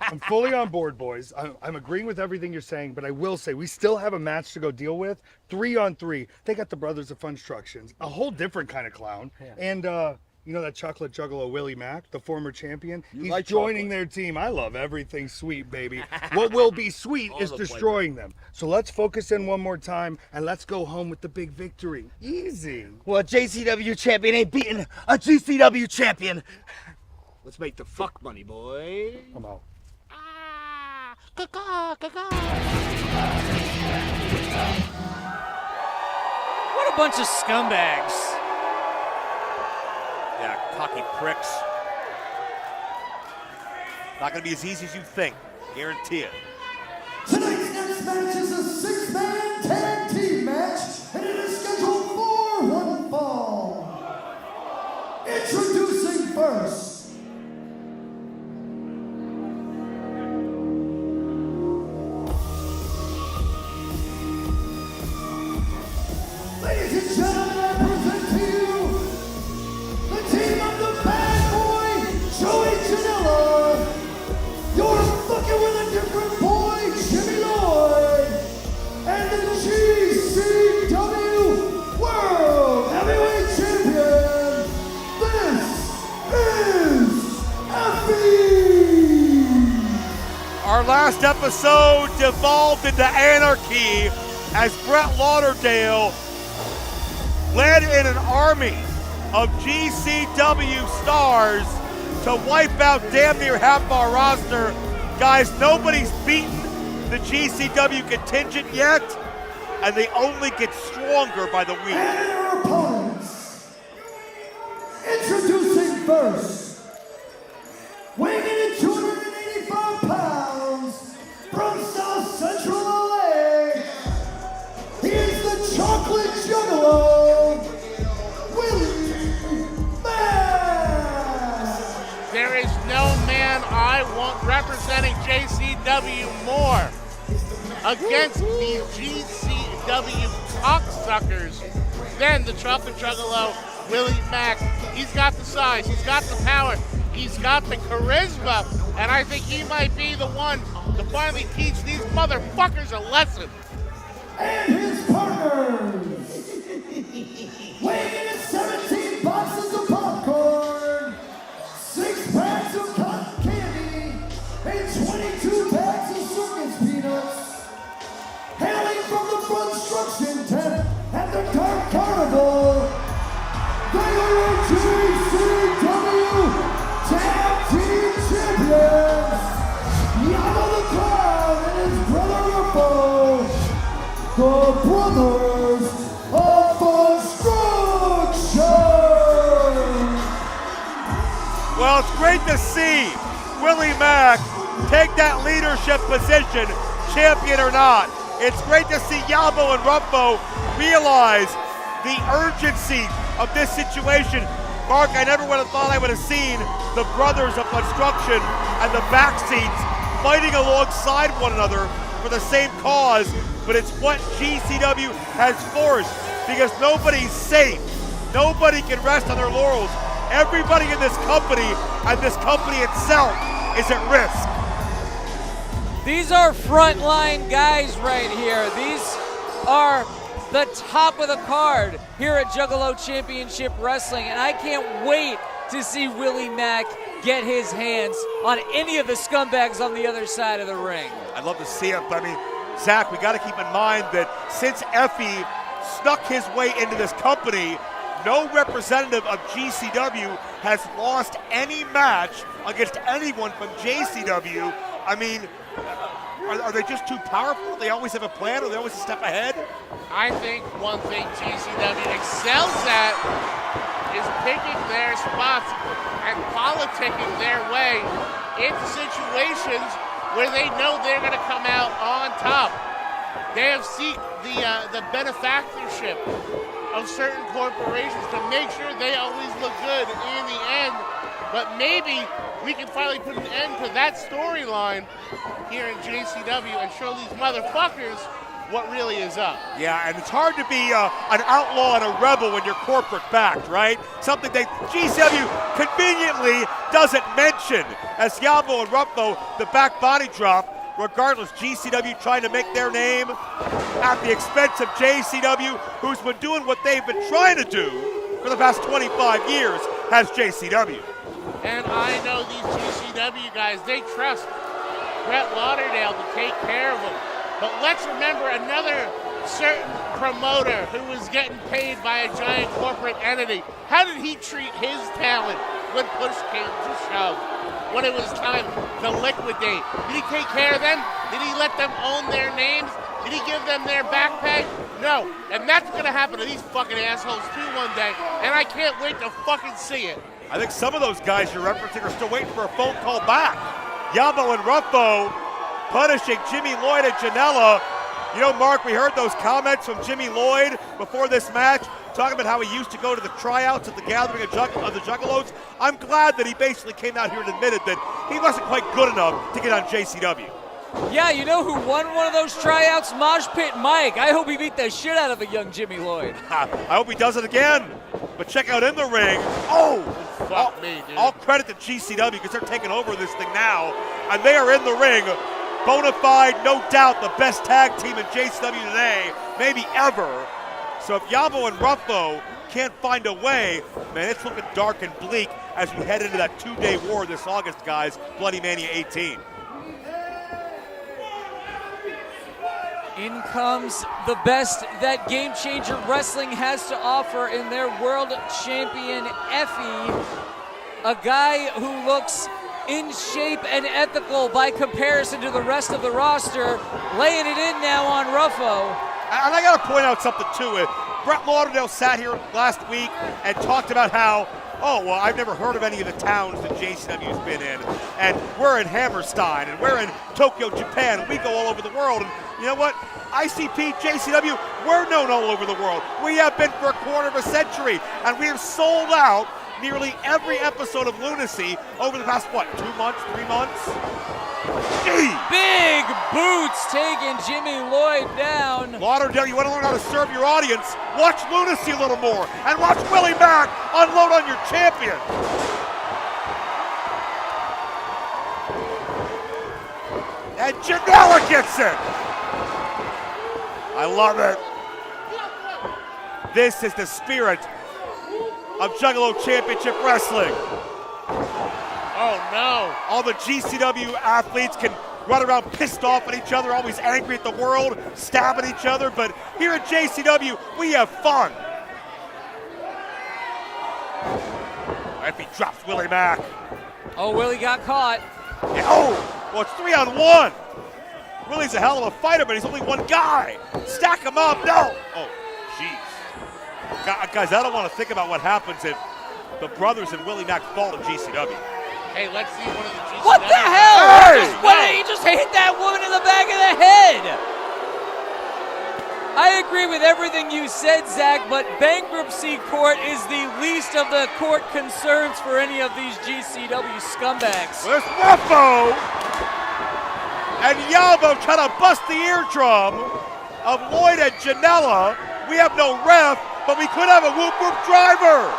I'm fully on board, boys. I'm agreeing with everything you're saying, but I will say we still have a match to go deal with. 3-on-3. They got the Brothers of Funstructions, a whole different kind of clown. Yeah. And you know that chocolate juggalo Willie Mack, the former champion? He's like joining their team. I love everything sweet, baby. What will be sweet is destroying them. So let's focus in one more time, and let's go home with the big victory. Easy. Well, a JCW champion ain't beating a GCW champion. Let's make the fuck money, boy. Come on. What a bunch of scumbags. Yeah, cocky pricks. Not going to be as easy as you think. Guarantee it. Tonight's next match is a 6-man tag team match, and it is scheduled for one fall. Introducing first, ladies and gentlemen, I present to you the team of the bad boy, Joey Janela. You're fucking with a different boy, Jimmy Lloyd. And the GCW World Heavyweight Champion. This is Effie. Our last episode devolved into anarchy as Brett Lauderdale led in an army of GCW stars to wipe out damn near half our roster. Guys, nobody's beaten the GCW contingent yet, and they only get stronger by the week. And their opponents. Introducing first, weighing in at 285 pounds, from South Central LA, he is the Chocolate Juggalo, Willie Mack. There is no man I want representing JCW more against these GCW cocksuckers than the Chocolate Juggalo, Willie Mack. He's got the size, he's got the power, he's got the charisma, and I think he might be the one to finally teach these motherfuckers a lesson. And his partners, weighing in at 17 boxes of popcorn, 6 packs of cotton candy, and 22 packs of circus peanuts, hailing from the construction tent at the Dark Carnival, they are GCW Tag Team Champions, Yama the Clown and his brother Rufo, the Brothers of Construction. Well, it's great to see Willie Mack take that leadership position, champion or not. It's great to see Yabo and Ruffo realize the urgency of this situation. Mark, I never would have thought I would have seen the Brothers of Construction and the backseats fighting alongside one another for the same cause, but it's what GCW has forced, because nobody's safe. Nobody can rest on their laurels. Everybody in this company and this company itself is at risk. These are frontline guys right here. These are the top of the card here at Juggalo Championship Wrestling, and I can't wait to see Willie Mack get his hands on any of the scumbags on the other side of the ring. I'd love to see it, but I mean, Zach, we got to keep in mind that since Effie snuck his way into this company, no representative of GCW has lost any match against anyone from JCW. I mean, are they just too powerful? They always have a plan, or they always a step ahead? I think one thing GCW excels at is picking their spots and politicking their way into situations where they know they're going to come out on top. They have seeked the benefactorship of certain corporations to make sure they always look good in the end. But maybe we can finally put an end to that storyline here in JCW and show these motherfuckers what really is up. Yeah, and it's hard to be an outlaw and a rebel when you're corporate backed, right? Something that GCW conveniently doesn't mention. As Yabo and Ruffo, the back body drop, regardless, GCW trying to make their name at the expense of JCW, who's been doing what they've been trying to do for the past 25 years, has JCW. And I know these GCW guys, they trust Brett Lauderdale to take care of them. But let's remember another certain promoter who was getting paid by a giant corporate entity. How did he treat his talent when push came to shove? When it was time to liquidate? Did he take care of them? Did he let them own their names? Did he give them their back pay? No. And that's going to happen to these fucking assholes too one day. And I can't wait to fucking see it. I think some of those guys you're referencing are still waiting for a phone call back. Yabo and Ruffo punishing Jimmy Lloyd and Janela. You know, Mark, we heard those comments from Jimmy Lloyd before this match, talking about how he used to go to the tryouts at the gathering of the Juggalos. I'm glad that he basically came out here and admitted that he wasn't quite good enough to get on JCW. Yeah, you know who won one of those tryouts? Mosh Pit Mike. I hope he beat the shit out of a young Jimmy Lloyd. I hope he does it again. But check out in the ring. Oh! Fuck me, dude. All credit to GCW because they're taking over this thing now. And they are in the ring. Bona fide, no doubt, the best tag team in JCW today, maybe ever. So if Yabo and Ruffo can't find a way, man, it's looking dark and bleak as we head into that 2-day war this August, guys. Bloody Mania 18. In comes the best that Game Changer Wrestling has to offer in their world champion, Effie. A guy who looks in shape and ethical by comparison to the rest of the roster, laying it in now on Ruffo. And I got to point out something, too. Brett Lauderdale sat here last week and talked about how, oh, well, I've never heard of any of the towns that JCW's been in. And we're in Hammerstein, and we're in Tokyo, Japan, and we go all over the world. And you know what? ICP, JCW, we're known all over the world. We have been for a quarter of a century, and we have sold out nearly every episode of Lunacy over the past, what, 2 months, 3 months? Gee! Big boots taking Jimmy Lloyd down. Lauderdale, you want to learn how to serve your audience? Watch Lunacy a little more, and watch Willie Mack unload on your champion. And Janela gets it. I love it. This is the spirit of Juggalo Championship Wrestling. Oh no. All the GCW athletes can run around pissed off at each other, always angry at the world, stabbing each other, but here at JCW, we have fun. If he drops Willie Mack. Oh, Willie got caught. Yeah, oh, well, it's 3-on-1. Willie's a hell of a fighter, but he's only one guy. Stack him up, no. Oh, jeez. Guys, I don't want to think about what happens if the brothers and Willie Mack fall to GCW. Hey, let's see one of the GCW. What the hell? He just hit that woman in the back of the head. I agree with everything you said, Zach, but bankruptcy court is the least of the court concerns for any of these GCW scumbags. There's Ruffo and Yabo trying to bust the eardrum of Lloyd and Janela. We have no ref, but we could have a whoop-whoop driver.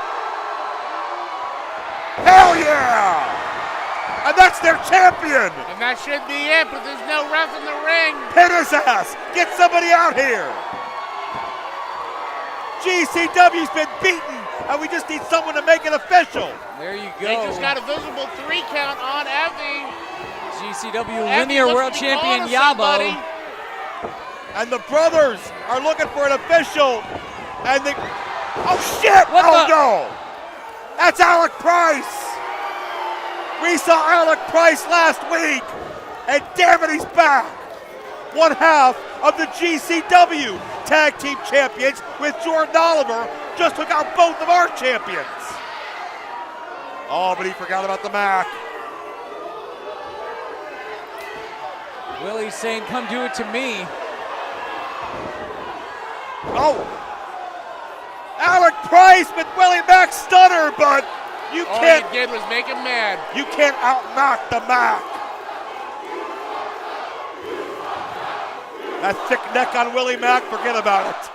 Hell yeah! And that's their champion! And that should be it, but there's no ref in the ring. Pin his ass! Get somebody out here! GCW's been beaten, and we just need someone to make it official. There you go. They just got a visible 3 count on Effie. GCW Effie Linear looks World to be Champion calling Yabo. somebody. And the brothers are looking for an official. And the oh shit! What oh the? no! That's Alec Price. We saw Alec Price last week, and damn it, he's back. One half of the GCW Tag Team Champions with Jordan Oliver just took out both of our champions. Oh, but he forgot about the Mac. Willie's saying, come do it to me. Oh! Alec Price with Willie Mac stunner, but you All can't. he did was make him mad. You can't outmac the Mac. That thick neck on Willie Mack, forget about it.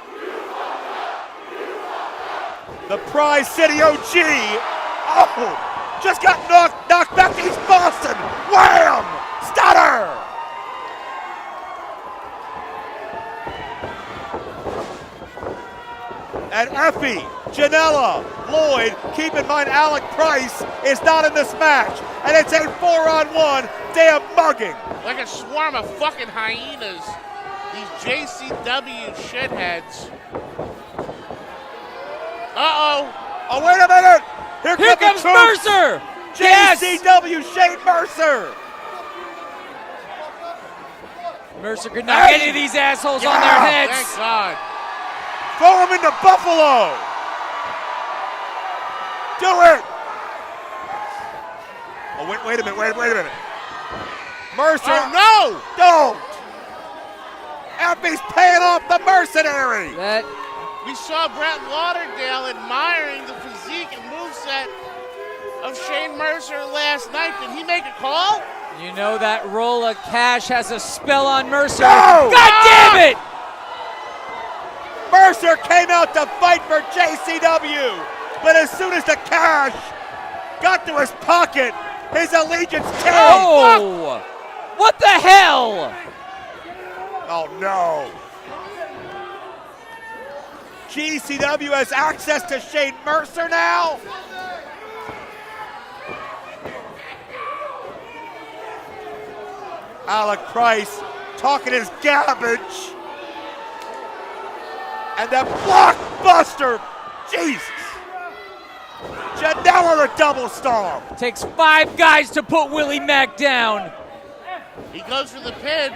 The Prize City OG. Oh, just got knocked back to East Boston. Wham! Stunner! And Effie, Janela, Lloyd, keep in mind Alec Price is not in this match. And it's a 4-on-1 damn mugging. Like a swarm of fucking hyenas. These JCW shitheads. Uh-oh. Oh, wait a minute. Here comes the troops. Mercer. JCW Shane Mercer. Mercer could knock any of these assholes on their heads. Thank God. Throw him into Buffalo. Do it. Oh, wait a minute. Mercer. Oh, no. Don't. Effie's paying off the mercenary. We saw Brett Lauderdale admiring the physique and moveset of Shane Mercer last night. Did he make a call? You know that roll of cash has a spell on Mercer. No! God damn it! Mercer came out to fight for JCW, but as soon as the cash got to his pocket, his allegiance changed. Oh! What the hell? Oh no. GCW has access to Shane Mercer now. Alec Price talking his garbage. And that blockbuster, Jesus. Janela the double stomp. Takes 5 guys to put Willie Mack down. He goes for the pin.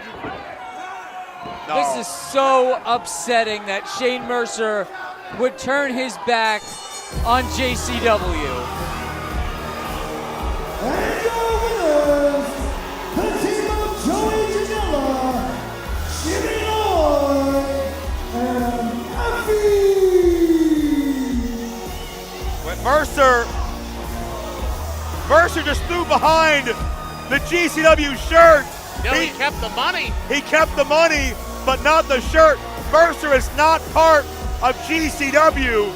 No. This is so upsetting that Shane Mercer would turn his back on JCW. And your winners, the team of Joey Janela, Jimmy Lloyd, and Effie. When Mercer just threw behind the GCW shirt. No, he kept the money. He kept the money, but not the shirt. Mercer is not part of GCW,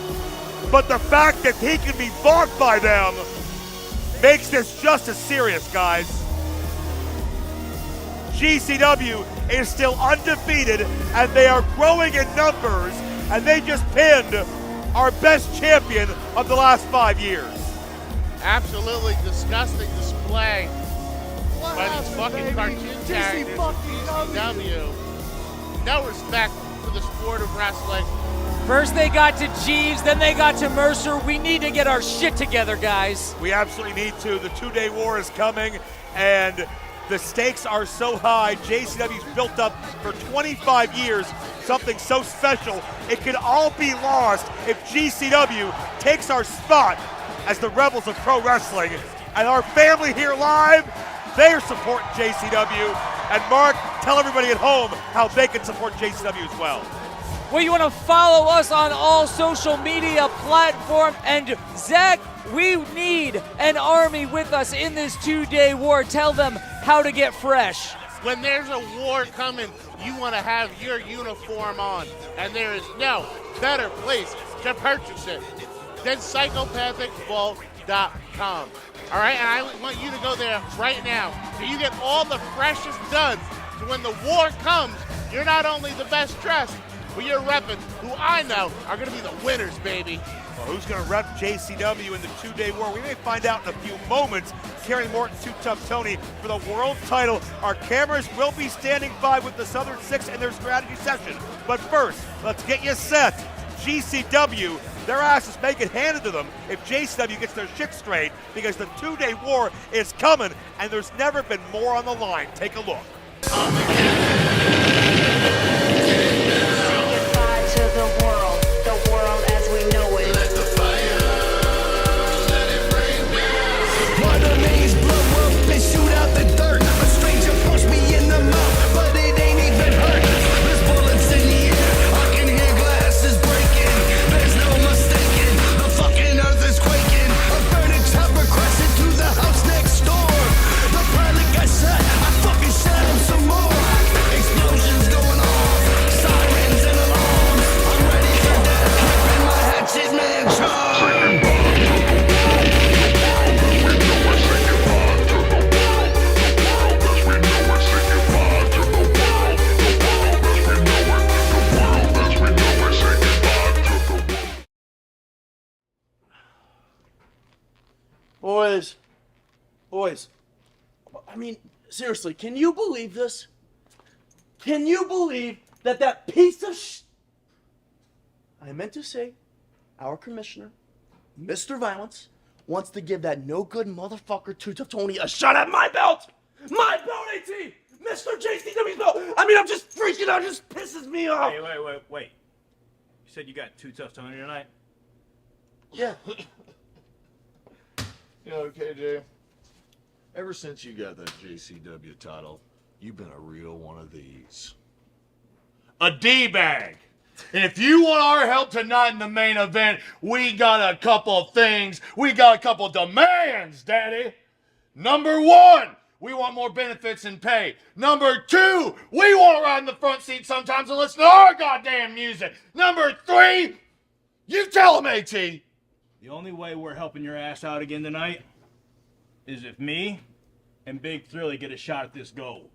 but the fact that he can be bought by them makes this just as serious, guys. GCW is still undefeated, and they are growing in numbers, and they just pinned our best champion of the last 5 years. Absolutely disgusting display by these fucking cartoon characters of GCW. No respect for the sport of wrestling. First they got to Jeeves, then they got to Mercer. We need to get our shit together, guys. We absolutely need to. The 2-day war is coming, and the stakes are so high. JCW's built up for 25 years something so special. It could all be lost if GCW takes our spot as the rebels of pro wrestling. And our family here live, they are supporting JCW. And Mark, tell everybody at home how they can support JCW as well. Well, you want to follow us on all social media platforms. And Zach, we need an army with us in this 2-day war. Tell them how to get fresh. When there's a war coming, you want to have your uniform on. And there is no better place to purchase it than Psychopathic Vault JCW.com. All right, and I want you to go there right now so you get all the freshest duds. So when the war comes, you're not only the best dressed, but you're repping who I know are going to be the winners, baby. Well, who's going to rep JCW in the two-day war? We may find out in a few moments. Kerry Morton, Too Tough Tony for the world title. Our cameras will be standing by with the Southern Six and their strategy session. But first, let's get you set. GCW, their ass is making handed to them if JCW gets their shit straight, because the two-day war is coming and there's never been more on the line. Take a look. To the world as we know it. Let the fire, let it rain down. Water mains blow up and shoot out the dirt. A stranger punched me in the mouth, but it ain't even hurt. There's bullets in the air, I can hear glasses breaking. There's no mistaking, the fucking earth is quaking. A burning chopper crashing through the house next door. The pilot got shot, I fucking shot him some more. Explosions going off, sirens and alarms. I'm ready for death, gripping my hatchet man charm. Boys, I mean, seriously, can you believe this? Can you believe that piece of I meant to say, our commissioner, Mr. Violence, wants to give that no-good motherfucker Too Tough Tony a shot at my belt! My belt, AT! Mr. JCW's belt! I mean, I'm just freaking out, it just pisses me off! Wait. You said you got Too Tough Tony tonight? Yeah. You know, KJ, ever since you got that JCW title, you've been a real one of these. A D-bag. And if you want our help tonight in the main event, we got a couple things. We got a couple demands, Daddy. Number one, we want more benefits and pay. Number two, we want to ride in the front seat sometimes and listen to our goddamn music. Number three, you tell them, AT. The only way we're helping your ass out again tonight is if me and Big Thrilly get a shot at this gold.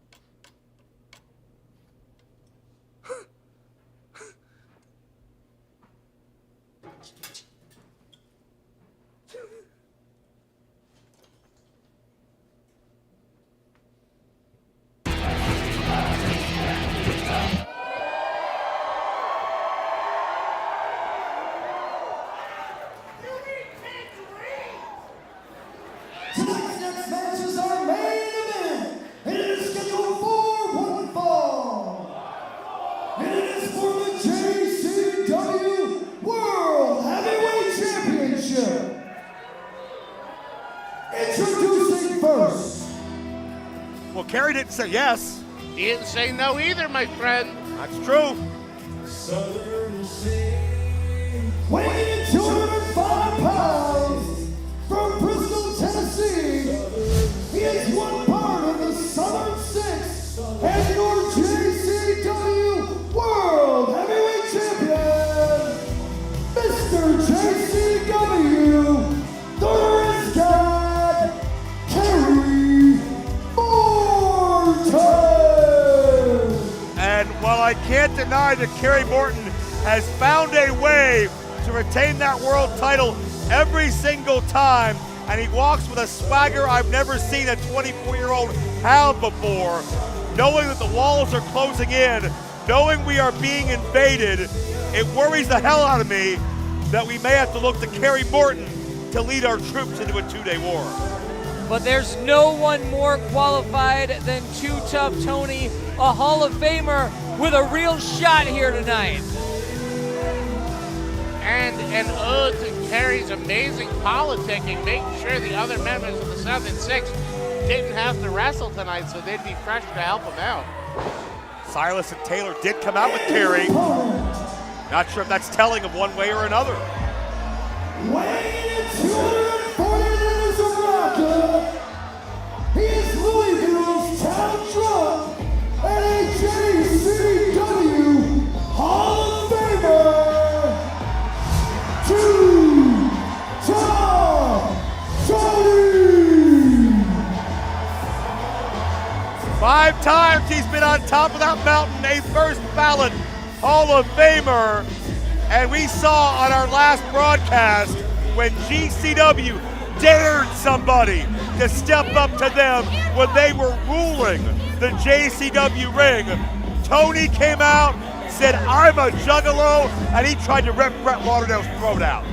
Tonight's next match is our main event. It is scheduled for one fall. And it is for the JCW World Heavyweight Championship. Introducing first. Well, Kerry didn't say yes. He didn't say no either, my friend. That's true. Weighing in 205 pounds from Bristol, Tennessee, he is one part of the Southern Six and your JCW World Heavyweight Champion, Mr. JCW, the Risk God, Kerry Morton. And while I can't deny that Kerry Morton has found a way to retain that world title every single time, and he walks with a swagger I've never seen a 24-year-old have before, knowing that the walls are closing in, knowing we are being invaded, it worries the hell out of me that we may have to look to Kerry Morton to lead our troops into a two-day war. But there's no one more qualified than Too Tough Tony, a Hall of Famer with a real shot here tonight. And an ode to Kerry's amazing politicking, making sure the other members of the Southern Six didn't have to wrestle tonight so they'd be fresh to help him out. Silas and Taylor did come out with Kerry. Not sure if that's telling of one way or another. Weighing in 240 liters of rocker, he is Louisville's town drunk and a JCW Hall of Famer, Too Tough top of that mountain, a first ballot Hall of Famer. And we saw on our last broadcast when GCW dared somebody to step up to them when they were ruling the JCW ring. Tony came out, said, "I'm a Juggalo," and he tried to rip Brett Lauderdale's throat out.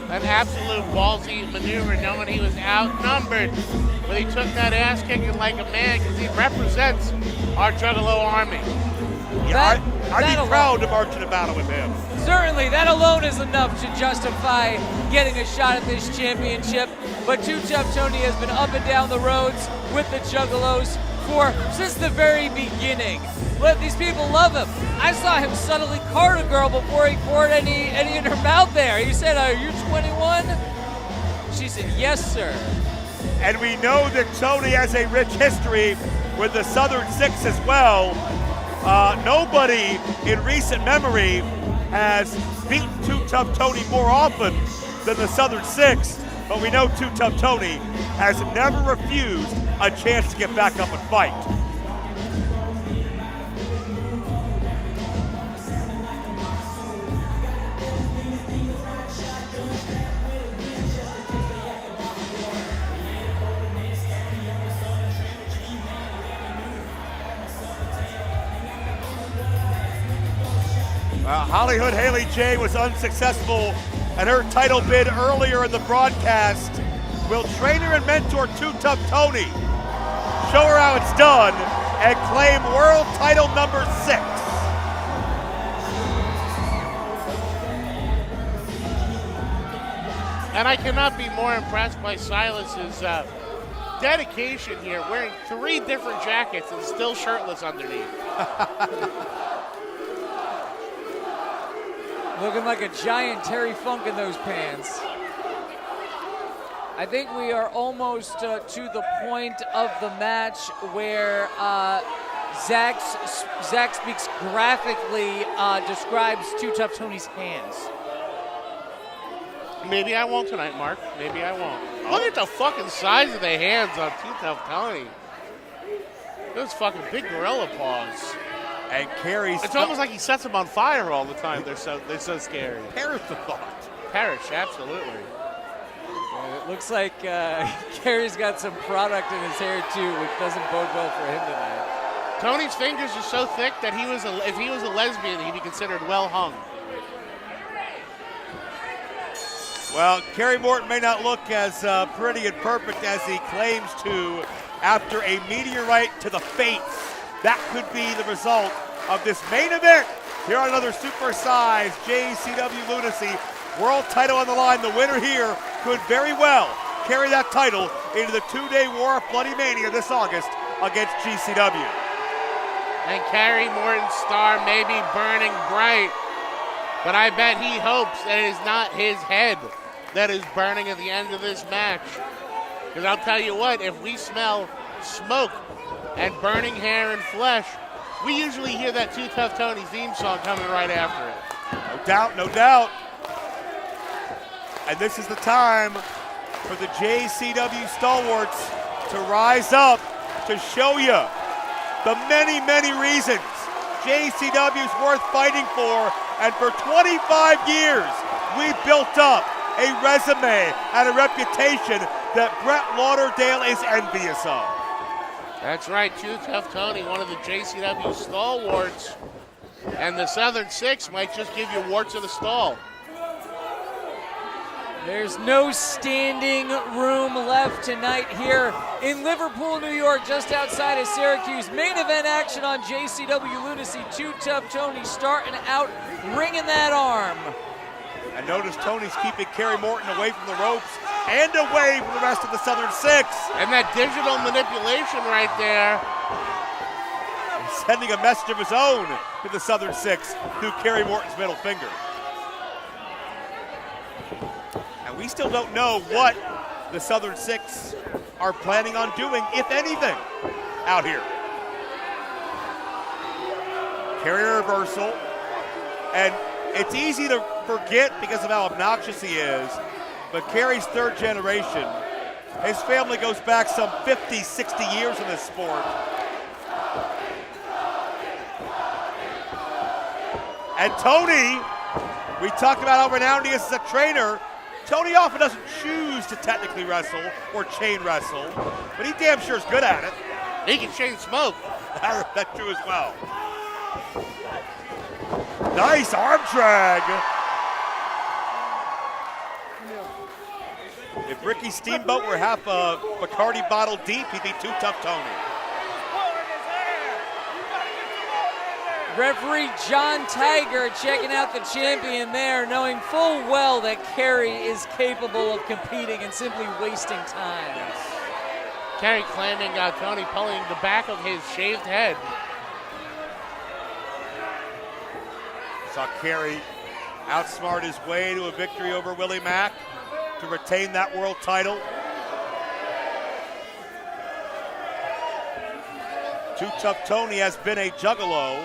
An absolute ballsy maneuver, knowing he was outnumbered. But he took that ass kicking like a man because he represents our Juggalo army. Yeah, I'd be proud to march in a battle with him. Certainly, that alone is enough to justify getting a shot at this championship. But Too Tough Tony has been up and down the roads with the Juggalos since the very beginning. But these people love him. I saw him subtly card a girl before he poured any in her mouth there. He said, "Are you 21?" She said, "Yes, sir." And we know that Tony has a rich history with the Southern Six as well. Nobody in recent memory has beaten Too Tough Tony more often than the Southern Six, but we know Too Tough Tony has never refused a chance to get back up and fight. Hollywood Haley J was unsuccessful at her title bid earlier in the broadcast. Will trainer and mentor Too Tough Tony show her how it's done and claim world title number 6? And I cannot be more impressed by Silas's dedication here, wearing 3 different jackets and still shirtless underneath. Looking like a giant Terry Funk in those pants. I think we are almost to the point of the match where Zach speaks graphically, describes Too Tough Tony's hands. Maybe I won't tonight, Mark. Maybe I won't. Look at the fucking size of the hands on Too Tough Tony. Those fucking big gorilla paws. And Carrie's. It's almost like he sets them on fire all the time. They're so scary. Perish the thought. Perish, absolutely. It looks like Carrie's got some product in his hair too, which doesn't bode well for him tonight. Tony's fingers are so thick that if he was a lesbian, he'd be considered well hung. Well, Kerry Morton may not look as pretty and perfect as he claims to after a meteorite to the face. That could be the result of this main event here on another super-sized JCW Lunacy. World title on the line. The winner here could very well carry that title into the 2-day War of Bloody Mania this August against GCW. And Kerry Morton's star may be burning bright, but I bet he hopes that it is not his head that is burning at the end of this match. Because I'll tell you what, if we smell smoke and burning hair and flesh, we usually hear that Too Tough Tony theme song coming right after it. No doubt, no doubt. And this is the time for the JCW stalwarts to rise up to show you the many, many reasons JCW is worth fighting for. And for 25 years, we built up a resume and a reputation that Brett Lauderdale is envious of. That's right, Too Tough Tony, one of the JCW stalwarts. And the Southern Six might just give you warts of the stall. There's no standing room left tonight here in Liverpool, New York, just outside of Syracuse. Main event action on JCW Lunacy. Too Tough Tony starting out, ringing that arm. And notice Tony's keeping Kerry Morton away from the ropes and away from the rest of the Southern Six. And that digital manipulation right there. He's sending a message of his own to the Southern Six through Kerry Morton's middle finger. And we still don't know what the Southern Six are planning on doing, if anything, out here. Kerry reversal. And it's easy to forget because of how obnoxious he is, but Kerry's third generation. His family goes back some 50, 60 years in this sport. And Tony, we talked about how renowned he is as a trainer. Tony often doesn't choose to technically wrestle or chain wrestle, but he damn sure is good at it. He can chain smoke. That's true as well. Nice arm drag. If Ricky Steamboat were half a Bacardi bottle deep, he'd be Too Tough Tony. Referee John Tiger checking out the champion there, knowing full well that Kerry is capable of competing and simply wasting time. Kerry claiming Tony pulling the back of his shaved head. Saw Kerry outsmart his way to a victory over Willie Mack to retain that world title. Too Tough Tony has been a Juggalo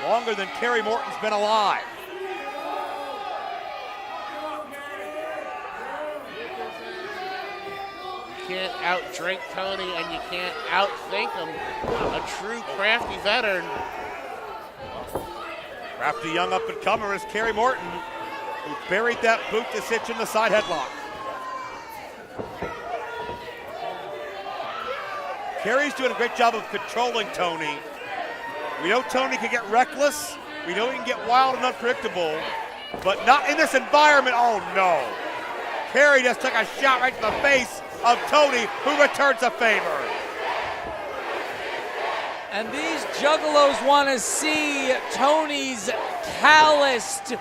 longer than Kerry Morton's been alive. You can't outdrink Tony and you can't outthink him. A true crafty veteran. Crafty young up-and-comer is Kerry Morton, who buried that boot to hitch in the side headlock. Kerry's doing a great job of controlling Tony. We know Tony can get reckless. We know he can get wild and unpredictable, but not in this environment. Oh no. Kerry just took a shot right to the face of Tony, who returns a favor. And these Juggalos want to see Tony's calloused,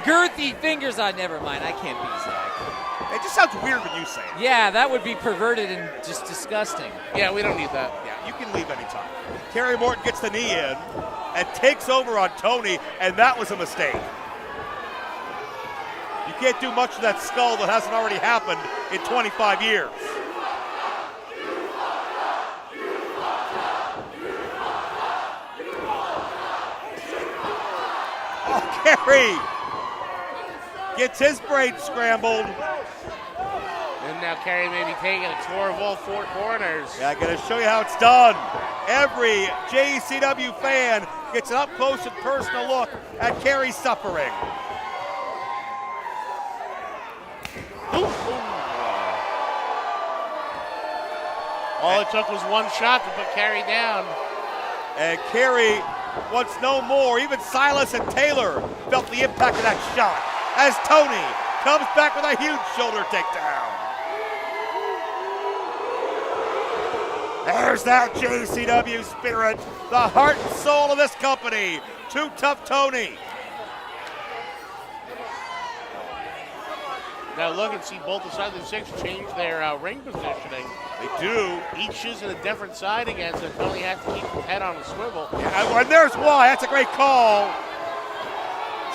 girthy fingers. Never mind, I can't be Zach. It just sounds weird when you say it. Yeah, that would be perverted and just disgusting. Yeah, we don't need that. Yeah, you can leave anytime. Kerry Morton gets the knee in and takes over on Tony, and that was a mistake. You can't do much of that skull that hasn't already happened in 25 years. Oh, Kerry gets his brain scrambled. And now Kerry may be taking a tour of all four corners. Yeah, I'm going to show you how it's done. Every JCW fan gets an up-close and personal look at Kerry's suffering. All it took was one shot to put Kerry down. And Kerry wants no more. Even Silas and Taylor felt the impact of that shot as Tony comes back with a huge shoulder takedown. There's that JCW spirit, the heart and soul of this company. Too Tough Tony. Now look and see both the sides of the six change their ring positioning. They do. Each choosing a different side again, so Tony has to keep his head on a swivel. Yeah, and there's why. That's a great call.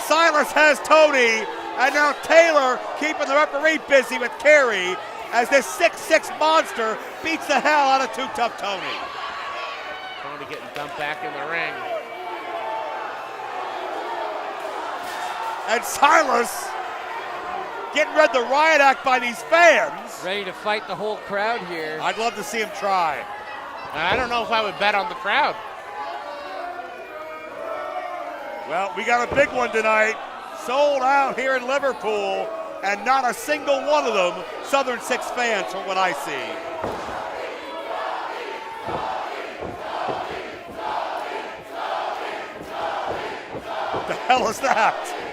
Silas has Tony, and now Taylor keeping the referee busy with Kerry as this 6'6" monster beats the hell out of Too Tough Tony. Tony getting dumped back in the ring. And Silas getting read the riot act by these fans. Ready to fight the whole crowd here. I'd love to see him try. I don't know if I would bet on the crowd. Well, we got a big one tonight. Sold out here in Liverpool, and not a single one of them Southern Six fans from what I see. What the hell is that?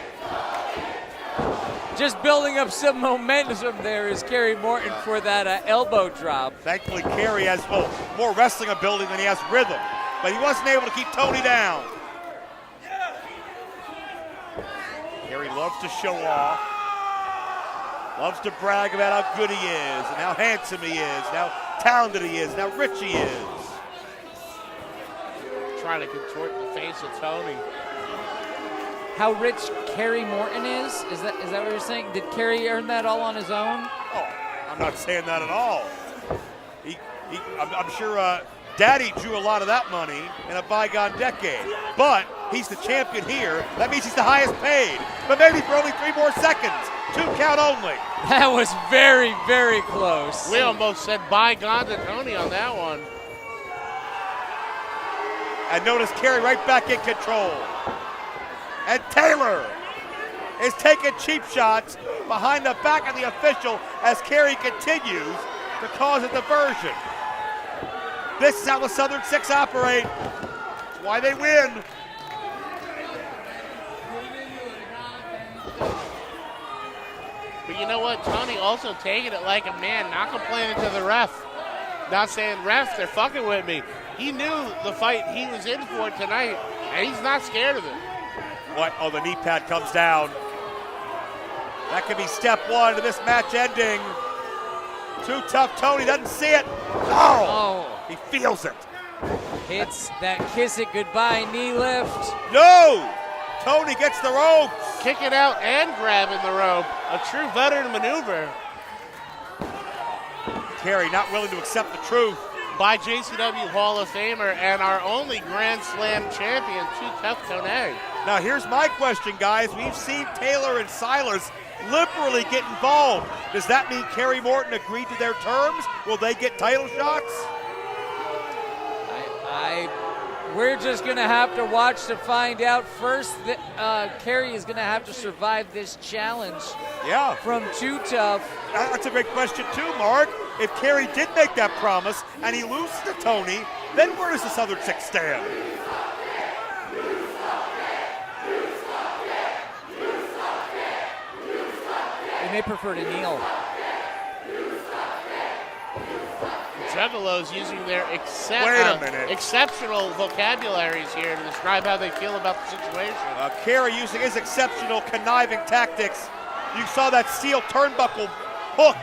Just building up some momentum there is Kerry Morton for that elbow drop. Thankfully, Kerry has more wrestling ability than he has rhythm, but he wasn't able to keep Tony down. Kerry loves to show off, loves to brag about how good he is, and how handsome he is, and how talented he is, and how rich he is. Trying to contort the face of Tony. How rich Kerry Morton is? Is that what you're saying? Did Kerry earn that all on his own? Oh, I'm not saying that at all. I'm sure Daddy drew a lot of that money in a bygone decade. But he's the champion here. That means he's the highest paid. But maybe for only 3 more seconds. 2 count only. That was very, very close. We almost said bygone to Tony on that one. And notice Kerry right back in control. And Taylor is taking cheap shots behind the back of the official as Kerry continues to cause a diversion. This is how the Southern Six operate. That's why they win. But you know what? Tony also taking it like a man, not complaining to the ref. Not saying, ref, they're fucking with me. He knew the fight he was in for tonight, and he's not scared of it. What? Oh, the knee pad comes down. That could be step one to this match ending. Too tough. Tony doesn't see it. Oh! He feels it. Hits that kiss it goodbye knee lift. No! Tony gets the rope. Kicking out and grabbing the rope. A true veteran maneuver. Kerry not willing to accept the truth. By JCW Hall of Famer and our only Grand Slam champion, Too Tough Tony. Now here's my question, guys. We've seen Taylor and Silas liberally get involved. Does that mean Kerry Morton agreed to their terms? Will they get title shots? We're just going to have to watch to find out. First, Kerry is going to have to survive this challenge from Too Tough. That's a great question, too, Mark. If Kerry did make that promise and he loses to Tony, then where does the Southern Six stand? They may prefer to kneel. Juggalos using their exceptional vocabularies here to describe how they feel about the situation. Kerry using his exceptional conniving tactics. You saw that steel turnbuckle hook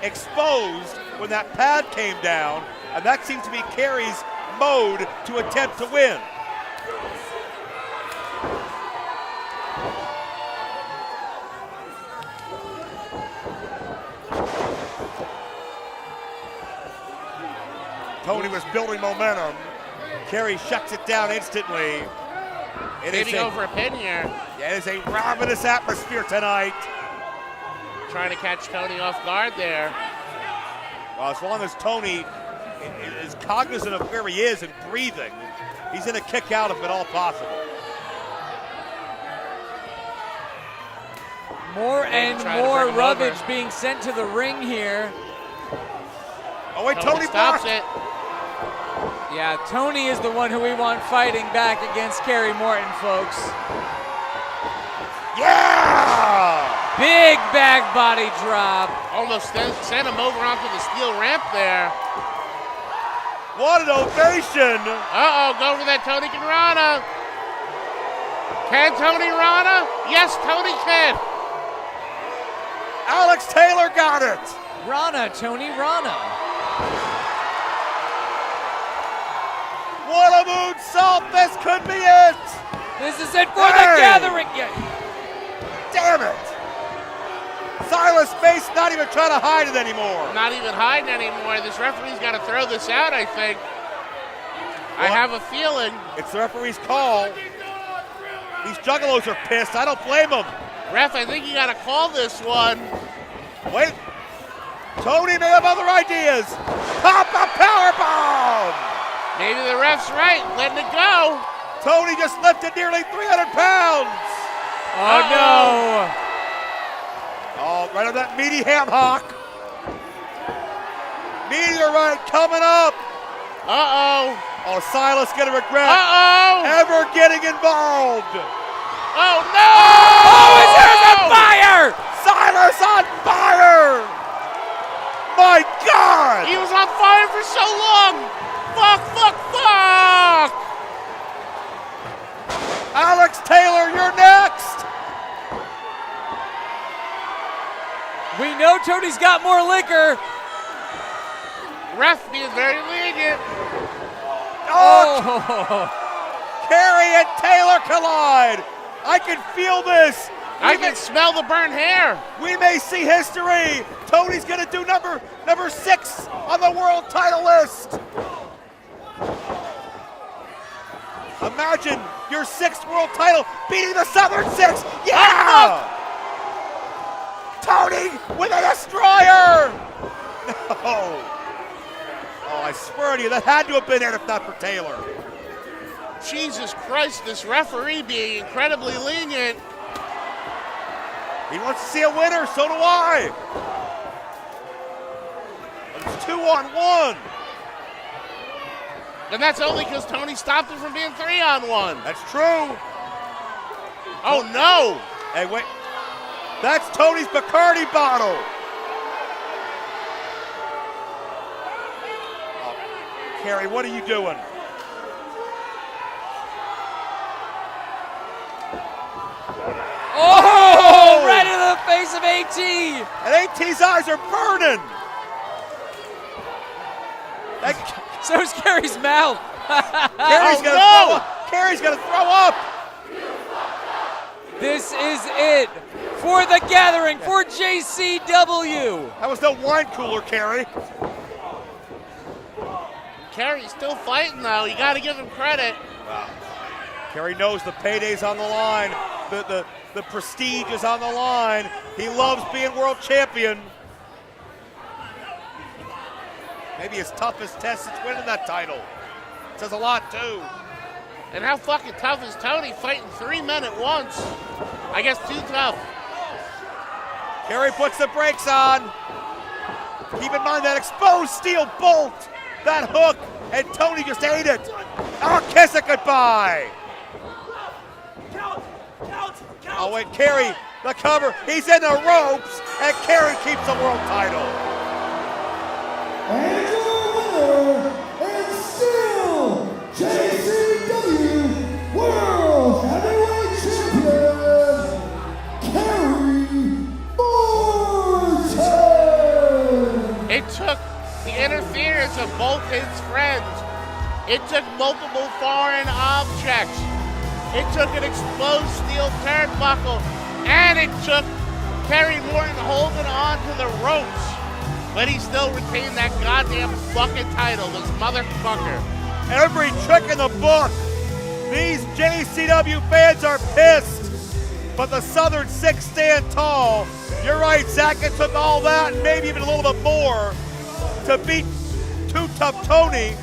exposed when that pad came down, and that seems to be Kerry's mode to attempt to win. Tony was building momentum. Kerry shuts it down instantly. Maybe go for a pin here. It is a ravenous atmosphere tonight. Trying to catch Tony off guard there. Well, as long as Tony is cognizant of where he is and breathing, he's going to kick out if at all possible. More and more rubbish being sent to the ring here. Oh wait, Tony stops blocked it. Yeah, Tony is the one who we want fighting back against Kerry Morton, folks. Yeah! Big back body drop. Almost sent him over onto the steel ramp there. What an ovation! Uh-oh, go for that Tony can Rana. Can Tony Rana? Yes, Tony can. Alex Taylor got it. Rana, Tony Rana. What a moonsault! This could be it! This is it for the gathering! Damn it! Silas Bates not even trying to hide it anymore. Not even hiding anymore. This referee's got to throw this out, I think. I have a feeling. It's the referee's call. These Juggalos are pissed. I don't blame them. Ref, I think you got to call this one. Wait. Tony may have other ideas. Pop a powerbomb! Maybe the ref's right, letting it go. Tony just lifted nearly 300 pounds. Oh, no. Oh, right on that meaty ham hock. Meteorite coming up. Uh-oh. Oh, Silas gonna regret ever getting involved. Oh, no! Oh, his hair's on fire! Silas on fire! My God! He was on fire for so long! Fuck, fuck, fuck! Alex Taylor, you're next! We know Tony's got more liquor. Ref being very lenient. Oh! Kerry and Taylor collide. I can feel this. I can smell the burnt hair. We may see history. Tony's gonna do number 6 on the world title list. Imagine your 6th world title beating the Southern Six. Yeah! Tony with a destroyer. No. Oh, I swear to you, that had to have been it if not for Taylor. Jesus Christ, this referee being incredibly lenient. He wants to see a winner, so do I. It's 2-on-1. And that's only because Tony stopped him from being 3-on-1. That's true. Oh, no. Hey, wait. That's Tony's Bacardi bottle. Oh, Kerry, what are you doing? Oh, right in the face of AT. And AT's eyes are burning. So's Kerry's mouth. Kerry's gonna throw up. This is it for the gathering for JCW. That was no wine cooler, Kerry. Kerry's still fighting, though. You got to give him credit. Wow. Kerry knows the payday's on the line. The prestige is on the line. He loves being world champion. Maybe his toughest test since winning that title. Says a lot, too. And how fucking tough is Tony fighting 3 men at once? I guess too tough. Kerry puts the brakes on. Keep in mind that exposed steel bolt, that hook, and Tony just ate it. I'll kiss it goodbye. Oh, wait, Kerry, the cover. He's in the ropes, and Kerry keeps the world title. And your winner and still JCW World Heavyweight Champion, Kerry Morton. It took the interference of both his friends. It took multiple foreign objects. It took an exposed steel turnbuckle. And it took Kerry Morton holding on to the ropes. But he still retained that goddamn fucking title, this motherfucker. Every trick in the book. These JCW fans are pissed. But the Southern Six stand tall. You're right, Zach. It took all that and maybe even a little bit more to beat Too Tough Tony.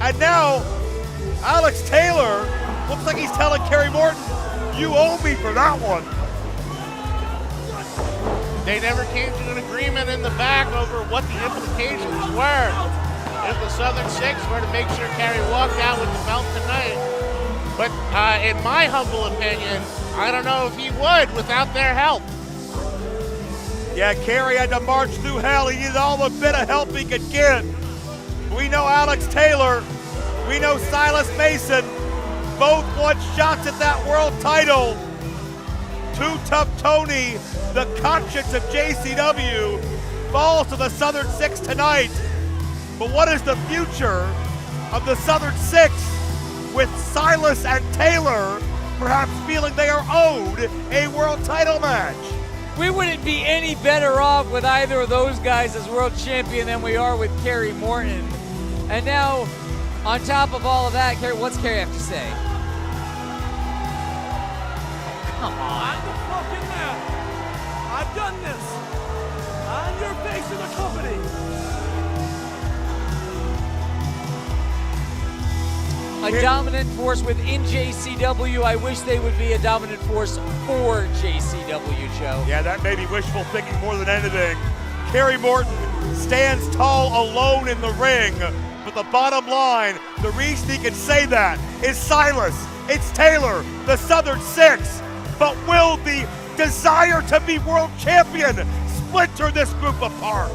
And now, Alex Taylor looks like he's telling Kerry Morton, you owe me for that one. They never came to an agreement in the back over what the implications were if the Southern Six were to make sure Kerry walked out with the belt tonight. But in my humble opinion, I don't know if he would without their help. Yeah, Kerry had to march through hell. He needed all the bit of help he could get. We know Alex Taylor, we know Silas Mason, both want shots at that world title. Too Tough Tony, the conscience of JCW, falls to the Southern Six tonight. But what is the future of the Southern Six with Silas and Taylor perhaps feeling they are owed a world title match? We wouldn't be any better off with either of those guys as world champion than we are with Kerry Morton. And now, on top of all of that, Kerry, what's Kerry have to say? Come on. I'm the fucking man. I've done this. I'm your face of the company. A dominant force within JCW. I wish they would be a dominant force for JCW, Joe. Yeah, that may be wishful thinking more than anything. Kerry Morton stands tall alone in the ring, but the bottom line, the reason he can say that is Silas, it's Taylor, the Southern Six. But will the desire to be world champion splinter this group apart?